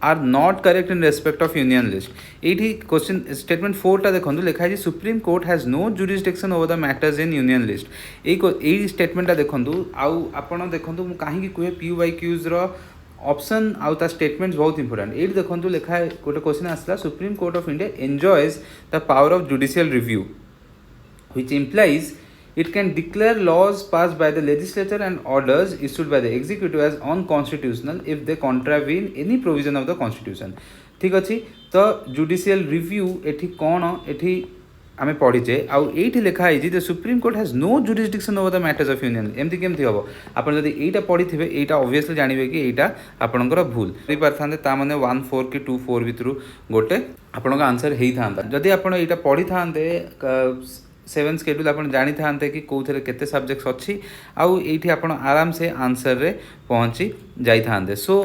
are not correct in respect of union list ये क्वेश्चन स्टेटमेंट 4टा देखो लिखाई supreme court has no jurisdiction over the matters in union list यही स्टेटमेंटा देखो आउ आपण देखो कहीं कहे PYQs ऑप्शन आउ ता स्टेटमेंट्स बहुत इंपोर्टेंट ये देखो लिखा गोटे क्वेश्चन आसला supreme court of India enjoys the power of judicial review which implies it can declare laws passed by the legislature and orders issued by the executive as unconstitutional if they contravene any provision of the constitution ठीक अच्छी तो जुडिशियल रिव्यू एठी कौन एठी आम पढ़ीचे आउ ये लिखाई the supreme court has no jurisdiction over the matters of union एमती केमती हम आप यहाँ पढ़ी थे यहाँ ऑब्वियसली जानवे कि यहाँ आपंकर भूल हो पारे ता मैंने 1 4 कि 2 4 भितर गोटे आपण आंसर होता जदि आप यहाँ पढ़ी था 7th शेड्यूल आप जानी था कि कौन के सब्जेक्ट्स अच्छी आउ ये आप आराम से आंसर रे पहुँची जाते सो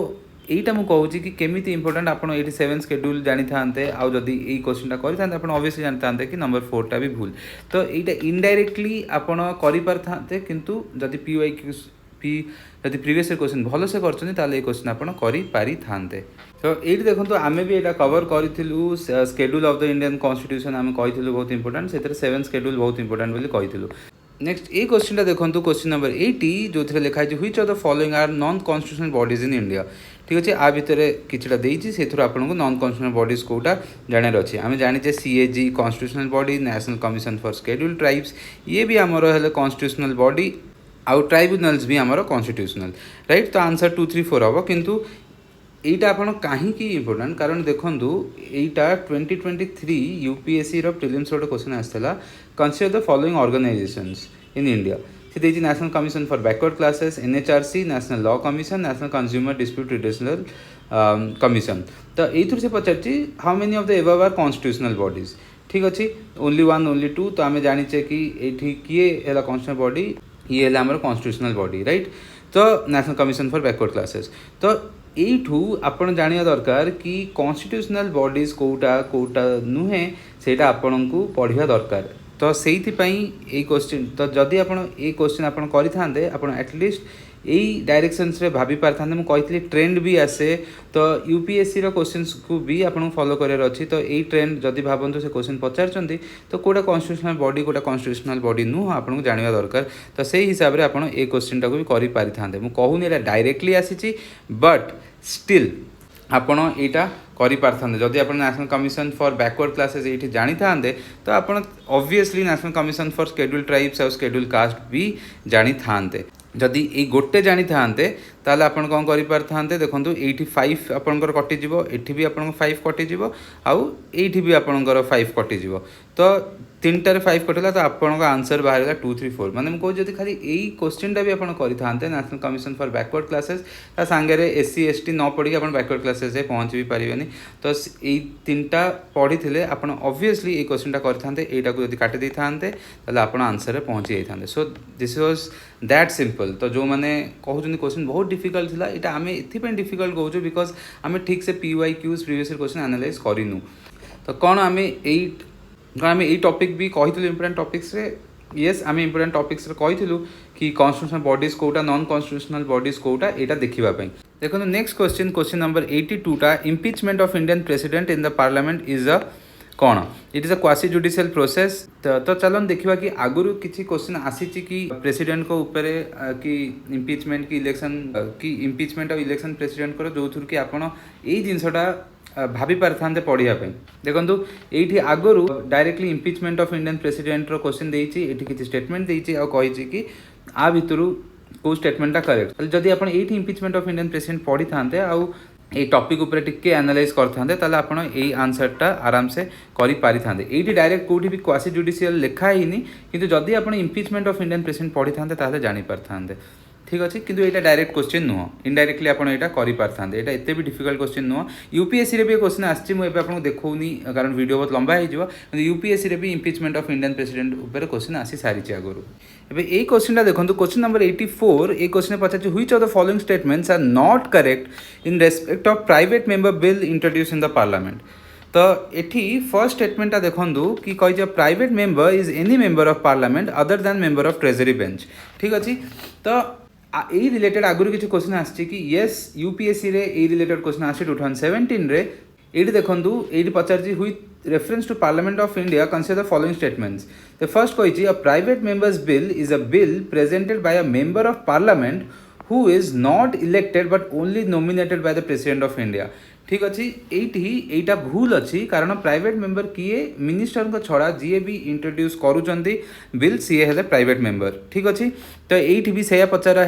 यहीटा मुझे कहूँ कि केमी इंपोर्टेंट आप 7th शेड्यूल जानी था आउ जदि यही क्वेश्चनटा करते ऑब्वियसली जानते कि नंबर 4टा भी भूल तो यहाँ इनडायरेक्टली आपड़ करें किंतु जदि जदि प्रीवियस क्वेश्चन भल से कर क्वेश्चन आप करें तो ये देखो आम भी यहाँ कवर करूँ schedule of the Indian constitution आम कही बहुत इंपोर्टेंट से 7th शेड्यूल बहुत इंपोर्टेंट बोली कही नेक्स्ट ये क्वेश्चन देखो क्वेश्चन नंबर 80 जो लिखाई which of the following are non constitutional bodies in India ठीक अच्छे आ भितर किछिटा देइछि से आपको नॉन कॉन्स्टिट्यूशनल बॉडीज कोटा जानार अच्छे आम जाने CAG constitutional body national commission for scheduled tribes ये भी आमर है कॉन्स्टिट्यूशनल बॉडी आउ ट्राइब्यूनल्स भी आमर कॉन्स्टिट्यूशनल राइट तो आंसर 2 3 4 हम किंतु এইটা ଆପଣ କାହିଁକି ଇମ୍ପୋର୍ଟାଣ୍ଟ କାରଣ ଦେଖନ୍ତୁ এইটা 2023 यूपीएससी ର ପ୍ରିଲିମ୍ସ ଗୋଟେ क्वेश्चन ଆସିଥିଲା consider the following organisations in India ସେ ଦେଇଛି national commission for backward classes NHRC national law commission national consumer dispute redressal commission तो एथुर से पचारछि how many of the above are constitutional bodies ठीक अच्छे ओनली 1 ओनली 2 तो आम जाने कि ये किए है कॉन्स्टिट्यूशनल बॉडी ये है आम कॉन्स्टिट्यूशनल बॉडी राइट तो national commission for backward classes तो यू आपड़ जाना दरकार कि कॉन्स्टिट्यूशनल बॉडीज कोटा कोटा नुहे सेटा आपन को पढ़ा दरकार तो से क्वेश्चन तो जदि आप क्वेश्चन आप करें आप एटलिस्ट यही डायरेक्शंस रे भाभी पारता मुझे ट्रेंड भी आसे तो यूपीएससी रो क्वेश्चंस को भी आपको फॉलो करार अच्छी तो यही ट्रेंड जदि भावतु से क्वेश्चन पचार तो कोटा कॉन्स्टिट्यूशनल बॉडी कोटा कॉन्स्टिट्यूशनल बॉडी नुह आपको जानवा दरकार तो से हिसाब से आप क्वेश्चन टाक भी करें मुझे कहूनी डायरेक्टली आसी बट स्टिल आपण यहाँ करें जदि आप national commission for backward classes ये जानी था तो आप obviously national commission for scheduled tribes और शेड्यूल्ड कास्ट भी जानी था जदि ये गोटे जानी था ताल आप कौन करें देखो ये 5 आपंकर कटिज ये भी आप 5 कटिज आउ ये भी आपंकर 5 कटिज तो 3टार 5 कटिला तो आप आंसर बाहर 2 3 4 मैंने मुझे कहूँ खाली यही क्वेश्चनटा भी आप करें national commission for backward classes सांगे एससी एसटी न पढ़ी आप बैकवर्ड क्लासेस पहुँच भी पारे तो ये 3टा पढ़ी थे आप ऑब्वियसली ये क्वेश्चनटा करें यहाँ को काटी दे था आप आंसर पहुँची जाते so this was that simple तो जो मैंने कहते क्वेश्चन बहुत डिफिकल्ट था यहाँ आम ये डिफिकल्ट कहूँ बिकज आम ठीक से PYQs प्रीवियस क्वेश्चन एनालाइज करूँ तो कौन आम आम यही टॉपिक भी कही इंपोर्टेंट टॉपिक्स रे येस आम इंपोर्टेंट टॉपिक्स रे कही कि कॉन्स्टिट्यूशनल बॉडीज कोटा नॉन कॉन्स्टिट्यूशनल बॉडीज कोटा यहाँ देखापी देखो नेक्स्ट क्वेश्चन नंबर 82टा impeachment of Indian president in the parliament is a कौन it is a quasi judicial process तो चलो देखा कि आगुरी किसी क्वेश्चन आसी कि प्रेसिडेंट को ऊपर कि इम्पिचमेंट की इलेक्शन कि इम्पिचमेंट ऑफ इलेक्शन प्रेसिडेंट को जो थ्रू कि आपड़ यही जिनसटा भाभी पारिथान्ते पढ़ापी देखो ये आगुरी directly impeachment of Indian president question देती किसी स्टेटमेंट देती कही कि आ भितर कौ स्टेटमेंटा करेक्ट जदि आप ये इम्पिचमेंट ऑफ इंडियन प्रेसिडेंट पढ़ी था आउ ये टॉपिक ऊपर टिके एनालाइज करते आप यही आंसरटा आराम से करें ये डायरेक्ट कौटी भी क्वासी जुडिशियल लिखाही किंतु जदि आप इम्पिचमेंट ऑफ इंडियन प्रेसिडेंट पढ़ी था जानीपारे ठीक अच्छे किंतु ये डायरेक्ट क्वेश्चन नुह इनडायरेक्टली आप करें यहाँ एत भी डिफिकल्ट क्वेश्चन नुह यूपीएससी भी क्वेश्चन आसो देखनी कारण वीडियो बहुत लंबा हो यूपीएससी भी इम्पिचमेंट ऑफ इंडियन प्रेसिडेंट ऊपर क्वेश्चन आसी सारी आगुरी एबे ये क्वेश्चन देखो क्वेश्चन नंबर 84 ये क्वेश्चन पचार which of the following statements are not correct in respect of private member bill introduce in the parliament तो ये फर्स्ट स्टेटमेंट देखूँ कि कही private member is any member of parliament other than member of treasury bench ठीक अच्छे तो यही रिलेटेड आगुरी किसी क्वेश्चन आसी कि येस यूपीएससी रे यही रिलेटेड क्वेश्चन आसी 2017 रे ये देखूँ ये पचार with reference to parliament of India consider the following statements the first कही a private members bill is a bill presented by a member of parliament who is not elected but only nominated by the president of India ठीक अच्छे यहीटा भूल अच्छी कारण प्राइवेट मेंबर किए मिनिस्टर को छड़ा जी भी इंट्रोड्यूस करुँच बिल सी है प्राइवेट मेंबर ठीक अच्छे तो ये भी से पचरा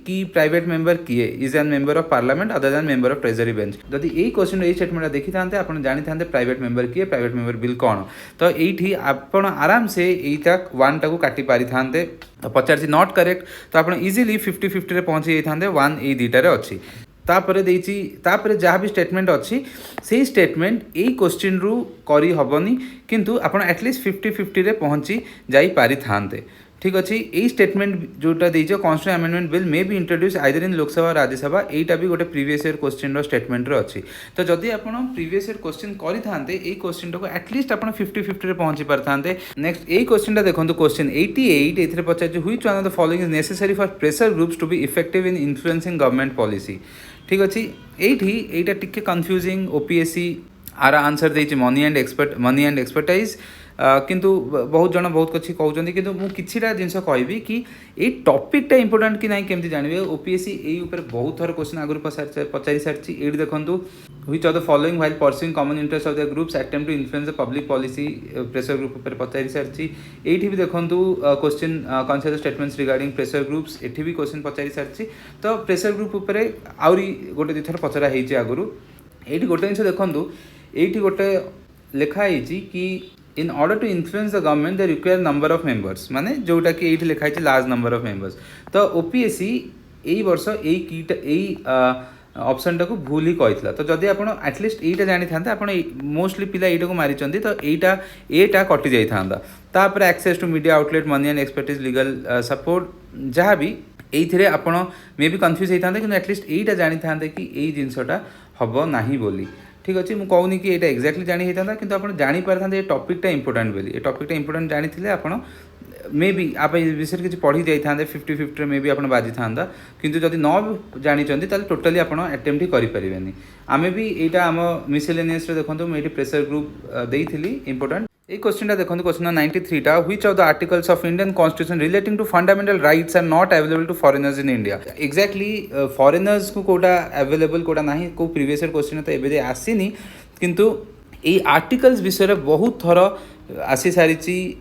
कि प्राइवेट मेंबर किए is an member of parliament other than member of treasury bench जदि यही क्वेश्चन ये स्टेटमेंट देखी था आप जानी था प्राइवेट मेंबर किए प्राइवेट मेंबर बिल कौन तो ये आप आराम से यहीटा 1 टाक काटी पारि था तो पचार नॉट करेक्ट तो आप इजिली 50-50 रे पहुँची जाते 1 ये 2टारे अच्छी तापर जहाँ भी स्टेटमेंट अच्छी से स्टेटमेंट यही क्वेश्चन रु करी हबनी किंतु आपण एटलिस्ट 50-50 रे पहुँची जाई पारि थांते ठीक अच्छे यही स्टेटमेंट जोटा देइछ constitution amendment bill may be introduced either in Lok Sabha और राज्यसभा यहीटा भी गोटे प्रीवियस ईयर क्वेश्चन रो स्टेटमेंट रो अच्छी तो जदि आप प्रीवियस ईयर क्वेश्चन करी थांते यही क्वेश्चन को एटलिस्ट आप 50-50 रे पहुँची पारथांते नेक्स्ट यही क्वेश्चन देखो क्वेश्चन 88 एथिरे पचार which one of the following is necessary for pressure groups to be effective in influencing government policy ठीक अच्छे यहीटा टिके कन्फ्यूजिंग ओपीएससी आर आंसर देछि मनी एंड एक्सपर्टाइज किंतु बहुत जन बहुत किसी कहते कि मुझा जिन कहबी कि ये टॉपिकटा इंपोर्टेंट कि ना केमती जानवे ओपीएससी यही बहुत थर क्वेश्चन आगुरी पचारि सारी ये देखूँ which of the following while pursuing common interest of the groups attempt to influence the public policy pressure group पर पचारि सारी ये भी देखूँ question consider statements regarding pressure groups एठी भी क्वेश्चन पचारि सारी तो प्रेशर ग्रुप उपर आउरी गोटे दुई थर पचरा होती आगुरी ये गोटे जिन देखूँ ये गोटे लिखाई कि in order to influence the government they require number of members माने जोटा कि ये लिखाई लार्ज नंबर ऑफ मेंबर्स तो ओपीएससी यही वर्ष यही ऑप्शन टाक भूल ही कही तो जदि आप एटलिस्ट यहीटा जानी था आप मोस्टली पिला यहीटा को मारी तो यहीटा कटि जाता access to media outlet money and expertise legal support जहाँ भी ये आप मे भी कन्फ्यूज होता कि एटलिस्ट यहीटा जानी था कि यही जिनसटा हम ना बोली ठीक अच्छे मुझे कहूनी कि यहाँ एक्जाक्टली जानी होता कि आप जापर था टॉपिकटा इंपोर्टेंट बोली ये टॉपिकटा इंपोर्टेंट जानी आप मे बी आप विषय किसी पढ़ी जाते 50-50 मे भी आप बाजी था किंतु जदि न जानी टोटाली आप अटेम्प्ट ही करें आम भी यहाँ आम मिसलेनियस देखो मुझे प्रेशर ग्रुप देती इंपोर्टेंट ये क्वेश्चन देखो क्वेश्चन 93 टा which of the articles of Indian constitution relating to fundamental rights are not available to foreigners in India exactly foreigners को कोटा अवेलेबल कोटा ना को प्रीवियस क्वेश्चन तो एवं आसीनी किंतु ये आर्टिकल्स विषय बहुत थर आसी सारी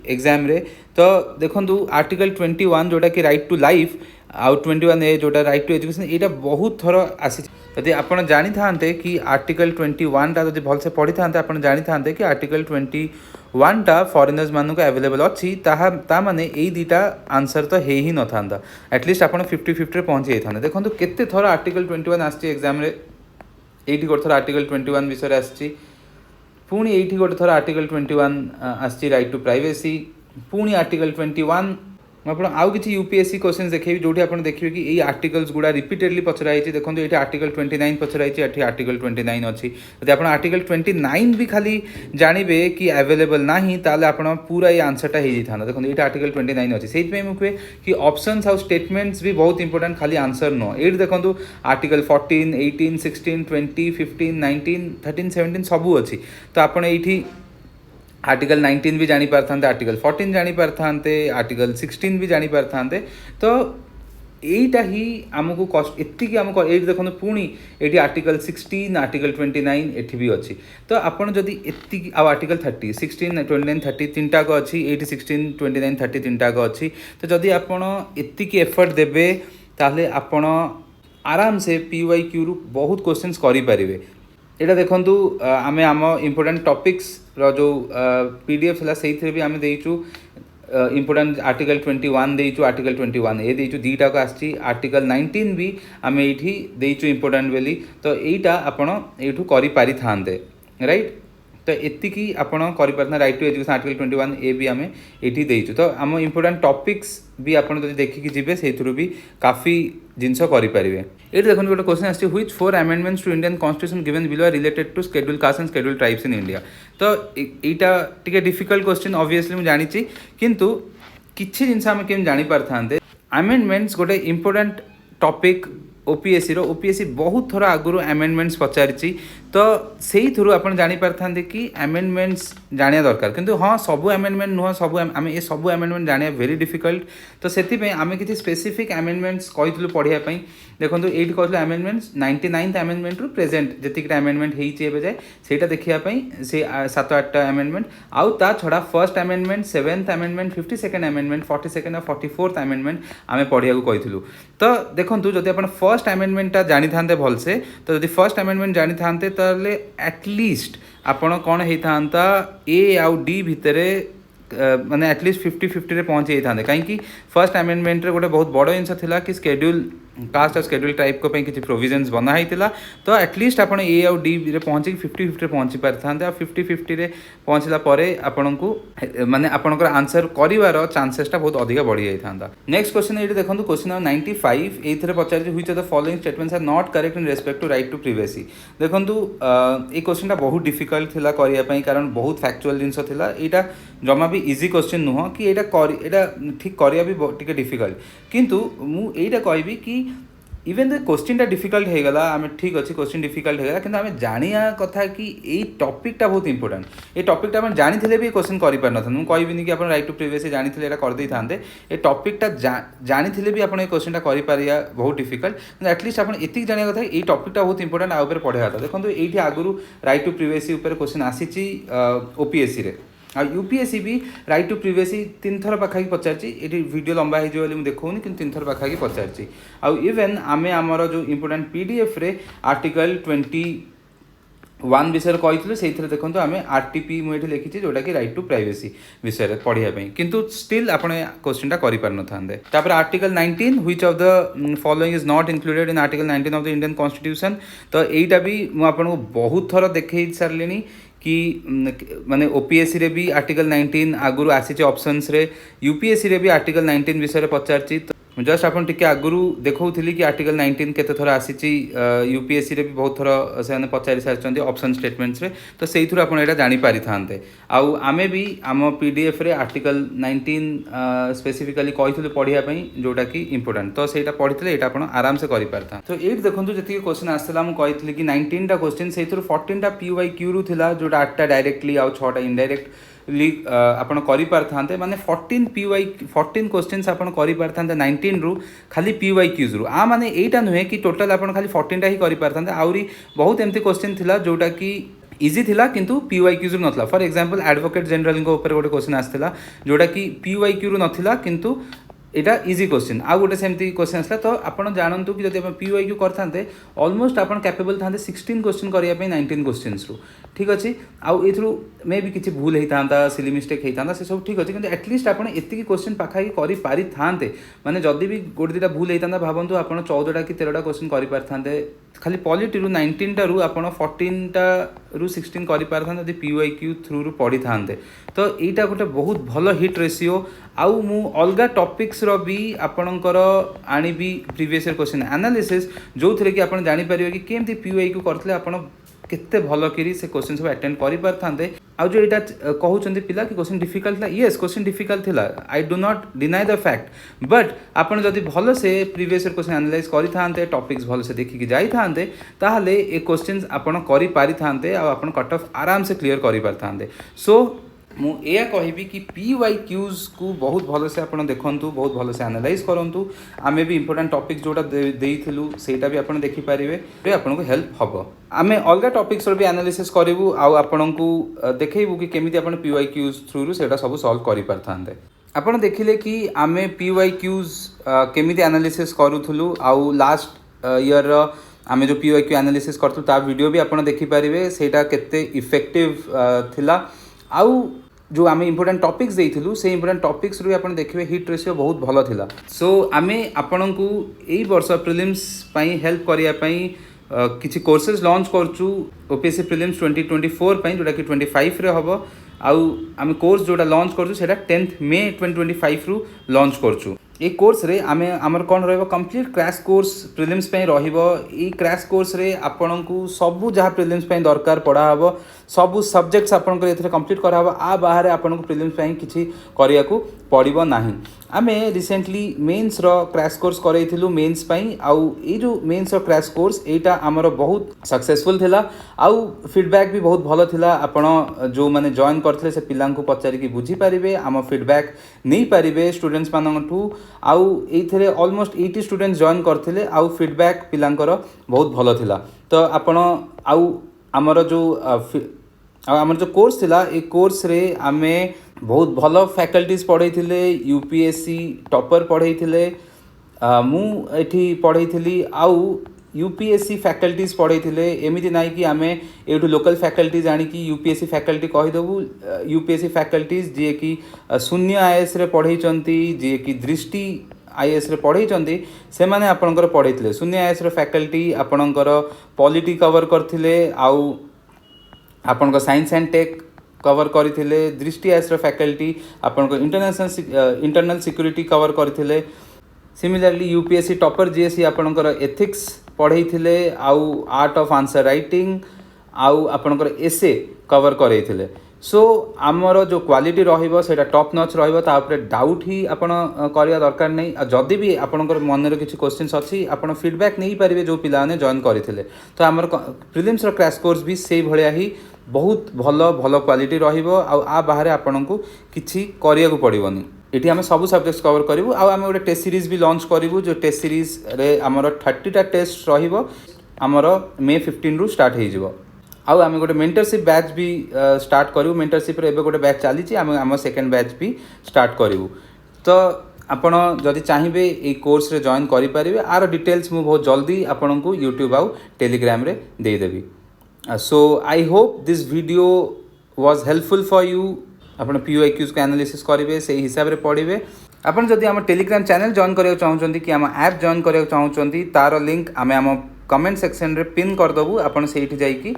एग्जाम रे तो देखो आर्टिकल 21 जोटा कि राइट टू लाइफ आउ 21A जोटा राइट टू एजुकेशन यहाँ बहुत थर आसी जदि आप जानी था कि आर्टिकल 21 टा जब भलसे पढ़ी था आप जानी था कि आर्टिकल 21 टा फॉरेनर्स मान को अवेलेबल अच्छी माने यही दुटा आंसर तो है ही न था एटलिस्ट आप 50-50 पहुँची जाता देखो केते थर आर्टिकल 21 आसी एग्जाम ये गोटे थर आर्टिकल 21 विषय आसी पुणी ये गोटे थर आर्टिकल 21 आसी राइट टू प्राइवेसी पुणी आर्टिकल 21 मुझे आउ कि यूपीएससी क्वेश्चन देखेबी जो आप देखिए कि ये आर्टिकल्स गुड़ा रिपीटेडली पचराई देखो ये आर्टिकल 29 पचराई ये आर्टिकल 29 अच्छी जब आप आर्टिकल 29 भी खाली जानवे कि अवेलेबल ना ताले आप पूरा ये आंसरटा हो जाता देखो ये आर्टिकल 29 अच्छी से कहे कि ऑप्शंस आउ स्टेटमेंट्स भी बहुत इंपोर्टेंट खाली आंसर नुह ये देखो आर्टिकल 14, 18, 16, 20, 15, 19, 13, 17 सबू अच्छी तो आप ये आर्टिकल 19 भी जापर था आर्टिकल 14 जापर था आर्टिकल 16 भी जापर था तो यहीटा ही आमको कष्ट एतिक आमको ये देखो पुणी ये आर्टिकल 16 आर्टिकल 29 एठी भी अच्छी तो आपड़ जदि एतिक आर्टिकल 30, 16, 29, 30 तीन टाक अच्छी ये 16, 29, 30 तीन टाक अच्छी तो जदि आपड़ एतिक एफर्ट देवे ताहले आपड़ आराम से PYQ रु बहुत क्वेश्चंस करें यहाँ देखूँ आम आम इम्पोर्टेंट टॉपिक्स जो PDF है से भी आम देचु इम्पोर्टेंट आर्टिकल 21 देचु आर्टिकल 21A देचु दुईटा को आसी आर्टिकल 19 भी आम ये देचु इम्पोर्टेंट बोली तो यहीटा आपड़ यूँ करें राइट तो एतिकी आपण कर right to education article 21A भी आम ये देचु तो आम इम्पोर्टेंट टॉपिक्स भी आप देखिकी जी से भी काफ़ी जिनस करें ये देखो गोटे क्वेश्चन आसी which 4 amendments to Indian constitution given below are related to schedule caste and schedule tribes in India तो यहाँ टे डिफिकल्ट क्वेश्चन ऑब्वियसली मुझे जानी किंतु किसी जिनस आम केम जापर था अमेंडमेंट्स गोटे इंपोर्टेंट टॉपिक ओपीएससी बहुत थर आगुरी अमेंडमेंट्स पचारि तो से ही थ्रू आप जापर था कि अमेंडमेंट्स जाना दरकार किंतु हाँ सब अमेंडमेंट नुह सब आम ये सब अमेंडमेंट जाना वेरी डिफिकल्ट तो से आम किसी स्पेसिफिक अमेंडमेंट्स कही पढ़ाई देखो ये कहते अमेंडमेंट्स 99th अमेंडमेंट रु प्रेजेंट जी अमेंडमेंट होए जाए से देखापी से 7-8टा अमेंडमेंट आउ ता छड़ा first amendment 7th amendment 52nd amendment 42nd और 44th अमेंडमेंट आम पढ़ाई कही तो देखो जब आप फर्स्ट अमेंडमेंटा जानी था भलसे तो जब फर्स्ट अमेंडमेंट जानी था ताले एटलिस्ट आपण कौन होता ए आउ डी भितर माने एटलिस्ट 50-50 रे पहुँची जाते कहीं फर्स्ट अमेंडमेंट रे गोटे बहुत बड़ जिनस था कि शेड्यूल कास्ट और शेड्यूल ट्राइब को किसी प्रोविजन्स बना होता तो एटलिस्ट आप ए आउ डी रे पहुँची 50-50 पहुँची पारि था 50-50 रे पहुँचला आपण को माने आपणकर आंसर कर चांसेसटा बहुत अधिक बढ़ी जाता नेक्स्ट क्वेश्चन ये देखो क्वेश्चन नंबर 95 ये पचार which of the following statements are not correct in respect to right to privacy देखो ये क्वेश्चन बहुत डिफिकल्ट थिला करने कारण बहुत फैक्चुअल जिनस था यहाँ जमा भी इजी क्वेश्चन नुह कि यहाँ ठीक करवा भी टे डिफिकल्ट किंतु मुझे कहबी कि इवेन क्वेश्चन डिफिकल्ट हो गला आम ठीक अच्छे क्वेश्चन डिफिकल्ट हो गला कि आम जाना कथा कि ये टॉपिकटा बहुत इंपोर्टेंट ये टॉपिकटा आप जानी भी क्वेश्चन कर पार ना मुझे कहबिनी कि आप राइट टू प्रिवियस जानी करदे था ये टॉपिकटा जानी भी आप क्वेश्चन कर बहुत डिफिकल्ट एटलिस्ट आप ये जाना कथा ये टॉपिकटा बहुत इंपोर्टेंट आगे पढ़ाई था देखो ये आगुरी राइट टू प्रिवियस क्वेश्चन आसी ओपीएससी रे आ यूपीएससी भी राइट टू प्रिवियस 3 थर पाखापी पचार ये वीडियो लंबा हो देखनी कि 3 थर पाखापी पचार आउ इवेन आमे आमर जो इंपोर्टेंट पीडीएफ रे आर्टिकल 21 विषय कही से देखो आम आरटीपी मुझे लिखी जोटा कि राइट टू प्राइवेसी विषय पढ़ाई किंतु स्टिल आप क्वेश्चन कर पार था article 19 which of the following is not included in article 19 of the Indian constitution तो यहीटा भी मुझे बहुत थर देखे सारे कि माने ओपीएससी रे भी आर्टिकल 19 आगुरी आसी ऑप्शंस रे यूपीएससी रे भी आर्टिकल 19 विषय पचार तो जस्ट आप आगुरी देखी कि आर्टिकल 19 केते थर आसी यूपीएससी रे भी बहुत थर से पचारि सारी ऑप्शन स्टेटमेंट्स रे तो से आप जानीपारि था आउ आमे भी आम पीडीएफ रे आर्टिकल 19 स्पेसिफिकली कही पढ़ाई जोटा कि इंपोर्टेंट तो सहीटा पढ़ी ये आराम से कर तो ये देखो जी क्वेश्चन आसाला मुझे कि 19टा क्वेश्चन से 14टा पीवाईक्यू रु थिला जोटा 8टा डायरेक्टली आउ 6टा इनडायरेक्ट आपण करि पारथांते माने 14 क्वेश्चंस आपण करि पारथांते 19 रु खाली पीवाईक्यूज रु आ माने एटा नुहे कि टोटल आपण खाली 14 टा ही करि पारथांते आउरी बहुत एमती क्वेश्चन थिला जोटा कि इजी थिला किंतु पीवाईक्यूज रु नथला फॉर एग्जांपल एडवोकेट जनरल को ऊपर गोटे क्वेश्चन आस्थिला जोटा कि पीवाईक्यू रु नथिला किंतु एटा इजी क्वेश्चन आ गोटे सेमती क्वेश्चन आसला तो आपण जानतु कि जदि पीवाईक्यू करथांते ऑलमोस्ट आपण कैपेबल थांते 16 क्वेश्चन करिया पे 19 क्वेश्चंस रु ठीक अच्छे आउ एथरू मे भी किसी भूल होता सिली मिस्टेक होता से सब ठीक अच्छे कि एटलिस्ट आप एति क्वेश्चन पाखापी कर पारि थांते माने जदि भी गोटे दुटा भूल होता भावतु आप 14टा कि 13टा क्वेश्चन कर पारथांते खाली पॉलिटी रु 19टा रु आप 14टा रु 16 कर पारथांते यदि पीवाईक्यू थ्रू रु पढ़ी थांते तो यहाँ गोटे बहुत भल हिट रेशियो आउ मु अलगा टॉपिक्स रो भी आपणकर आनिबी प्रीवियस ईयर क्वेश्चन एनालिसिस जो थे कि आप जानीपर कि केमती पीवाईक्यू करते आप केते भल करी से क्वेश्चन सब अटेंड करि पारथांते आ जो एटा कहउचंदी पिला कि क्वेश्चन डिफिकल्ट था यस क्वेश्चन डिफिकल्ट थिला I do not deny the fact but आपण जदि भल से प्रीवियस ईयर क्वेश्चन एनालाइज करि थांते टॉपिक्स भल से देखि कि जाई थांते ताहले ए क्वेश्चंस आपण करि पारि थांते आ आपण कट ऑफ आराम से क्लियर करि पारथांते सो मु एया कहबी कि पीवाईक्यूज को बहुत भल से आप देखु बहुत भल से एनालाइज करूँ आमे भी इंपोर्टेंट टॉपिक जोटा देइथिलु सेटा भी आप देखिपारे आपको हेल्प हम आमे अलग टॉपिक्स भी एनालिसिस करूँ आपन को देखैबू कि केमिति आपण पीवाईक्यूज थ्रू रु सेटा सब सॉल्व करि पारथांते आपण देखिले कि आमे पीवाईक्यूज केमिति एनालिसिस करूथुलु आउ लास्ट ईयर आमे जो पीवाईक्यू एनालिसिस करथु ता वीडियो भी आपण देखिपारे सेटा केते इफेक्टिव थिला आउ जो आमे इंपोर्टेंट टॉपिक्स देइथिलु से इंपोर्टेंट टॉपिक्स रु आपण देखिबे हिट रेशियो बहुत भलो थिला सो आमे आपन को एई वर्ष प्रीलिम्स पई हेल्प करिया पई किछि कोर्सेज लॉन्च करछु ओपीएससी प्रीलिम्स 2024 पई जोटा कि 25 रे हबो आउ आमे कोर्स जोटा लॉन्च करछु सेटा 10th मे 2025 रु लॉन्च करछु ये कोर्स रे आमे आमर कोन रहबो कंप्लीट क्रैश कोर्स प्रीलिम्स पे रहइबो ई क्रैश कोर्स रे आपन को सब जहाँ प्रीलिम्स पे दरकार पढ़ा हबो सब सब्जेक्ट्स आपन को एथरे कंप्लीट करा हबो आ बाहर आपन को प्रीलिम्स पे किछि करिया को पड़िबो नाही आमे रिसेंटली मेंस रो क्रैश कोर्स करैथिलु मेंस पई आउ ए जो मेंस रो क्रैश कोर्स एटा हमर बहुत सक्सेसफुल थिला आउ फीडबैक भी बहुत भलो थिला आपण जो माने जॉइन करथले से पिलां को पचारि कि बुझी परिबे आम फीडबैक नै परिबे स्टूडेंट्स मानठू आउ एथरे ऑलमोस्ट 80 स्टूडेंट्स जॉइन करथिले आउ फीडबैक पिलांकर बहुत भलो थिला तो आपण आउ हमर जो आमर जो कोर्स थिला ए कोर्स रे आमे बहुत भल फैकल्टीज पढ़ाई थिले यूपीएससी टॉपर पढ़ाई थिले मु एठी पढ़ाई थिली आउ यूपीएससी फैकल्टीज पढ़ाई थिले एमिति नाइ कि आमे एठु लोकल फैकल्टीज आनी कि यूपीएससी फैकल्टी कहि देबु यूपीएससी फैकल्टीज जे कि शून्य आईएएस रे पढ़ाई चंती जे कि दृष्टि आईएएस रे पढ़ाई चंती से माने आपनकर पढ़ाई थिले शून्य आईएएस रे फैकल्टी आपनकर पॉलिटी कवर करथिले आउ आपनकर साइंस एंड टेक कवर करथिले दृष्टि आईएएस रे फैकल्टी आपनकर इंटरनल सिक्योरिटी कवर करथिले सिमिलरली यूपीएससी टॉपर जीएससी आपनकर एथिक्स पढ़ाई थिले आउ आर्ट ऑफ आंसर राइटिंग आउ आपनकर एसे कवर करैथिले सो आमर जो क्वालिटी रहिबो सेटा टॉप नॉच रहिबो ता ऊपर डाउट ही आपण करिया दरकार नहीं। जदि भी आपनकर मन रे किछि क्वेश्चंस अछि आपण फीडबैक नहीं पारिबे जो पिला ने जॉइन करथिले। तो आमर प्रीलिम्स रो क्रैश कोर्स भी सेही भलिया ही बहुत भलो भलो क्वालिटी रहिबो आ बाहर आपनकु किछि करिया को पड़िबोनी। एठी आमे सब सब्जेक्ट्स कवर करिवु आ आमे गोटे टेस्ट सीरीज भी लॉन्च करिवु जो टेस्ट सीरीज रे आमर 30 टा टेस्ट रहिबो आमर मे 15 रु स्टार्ट हे जिवो। आउ आमे गोटे मेंटरशिप बैच भी स्टार्ट करू। मेंटरशिप रे एबे गोटे बैच चली आम आम सेकेंड बैच भी स्टार्ट करूँ। तो आपण जदि चाहिए ये कोर्स रे जॉइन करें आर डिटेल्स मु बहुत जल्दी आपण को यूट्यूब आउ टेलीग्राम रे देदेवी। So I hope this video was helpful for you. आपण POIQs को एनालिसिस करेंगे से हिसाब रे पढ़े। आपण जदि आम टेलीग्राम चैनल जॉइन करिया चाहूँगी कि आम ऐप जॉइन करिया चाहूँगी तार लिंक आम आम कमेंट सेक्शन रे पिन करदेबू। आपण सेठी जाइकी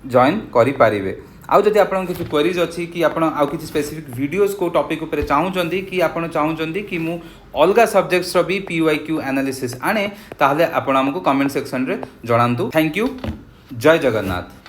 जॉइन करें। आउ जदि आपन किसी क्वेरीज अच्छी कि आपन आउ किसी स्पेसिफिक वीडियोस को टॉपिक ऊपर चाहूँगी कि आपन चाहूँगी कि मु अलगा सब्जेक्ट्स रो भी POIQ एनालिसिस आने ताहले आपन हमको कमेंट सेक्शन रे जणांतु। Thank you. जय जगन्नाथ।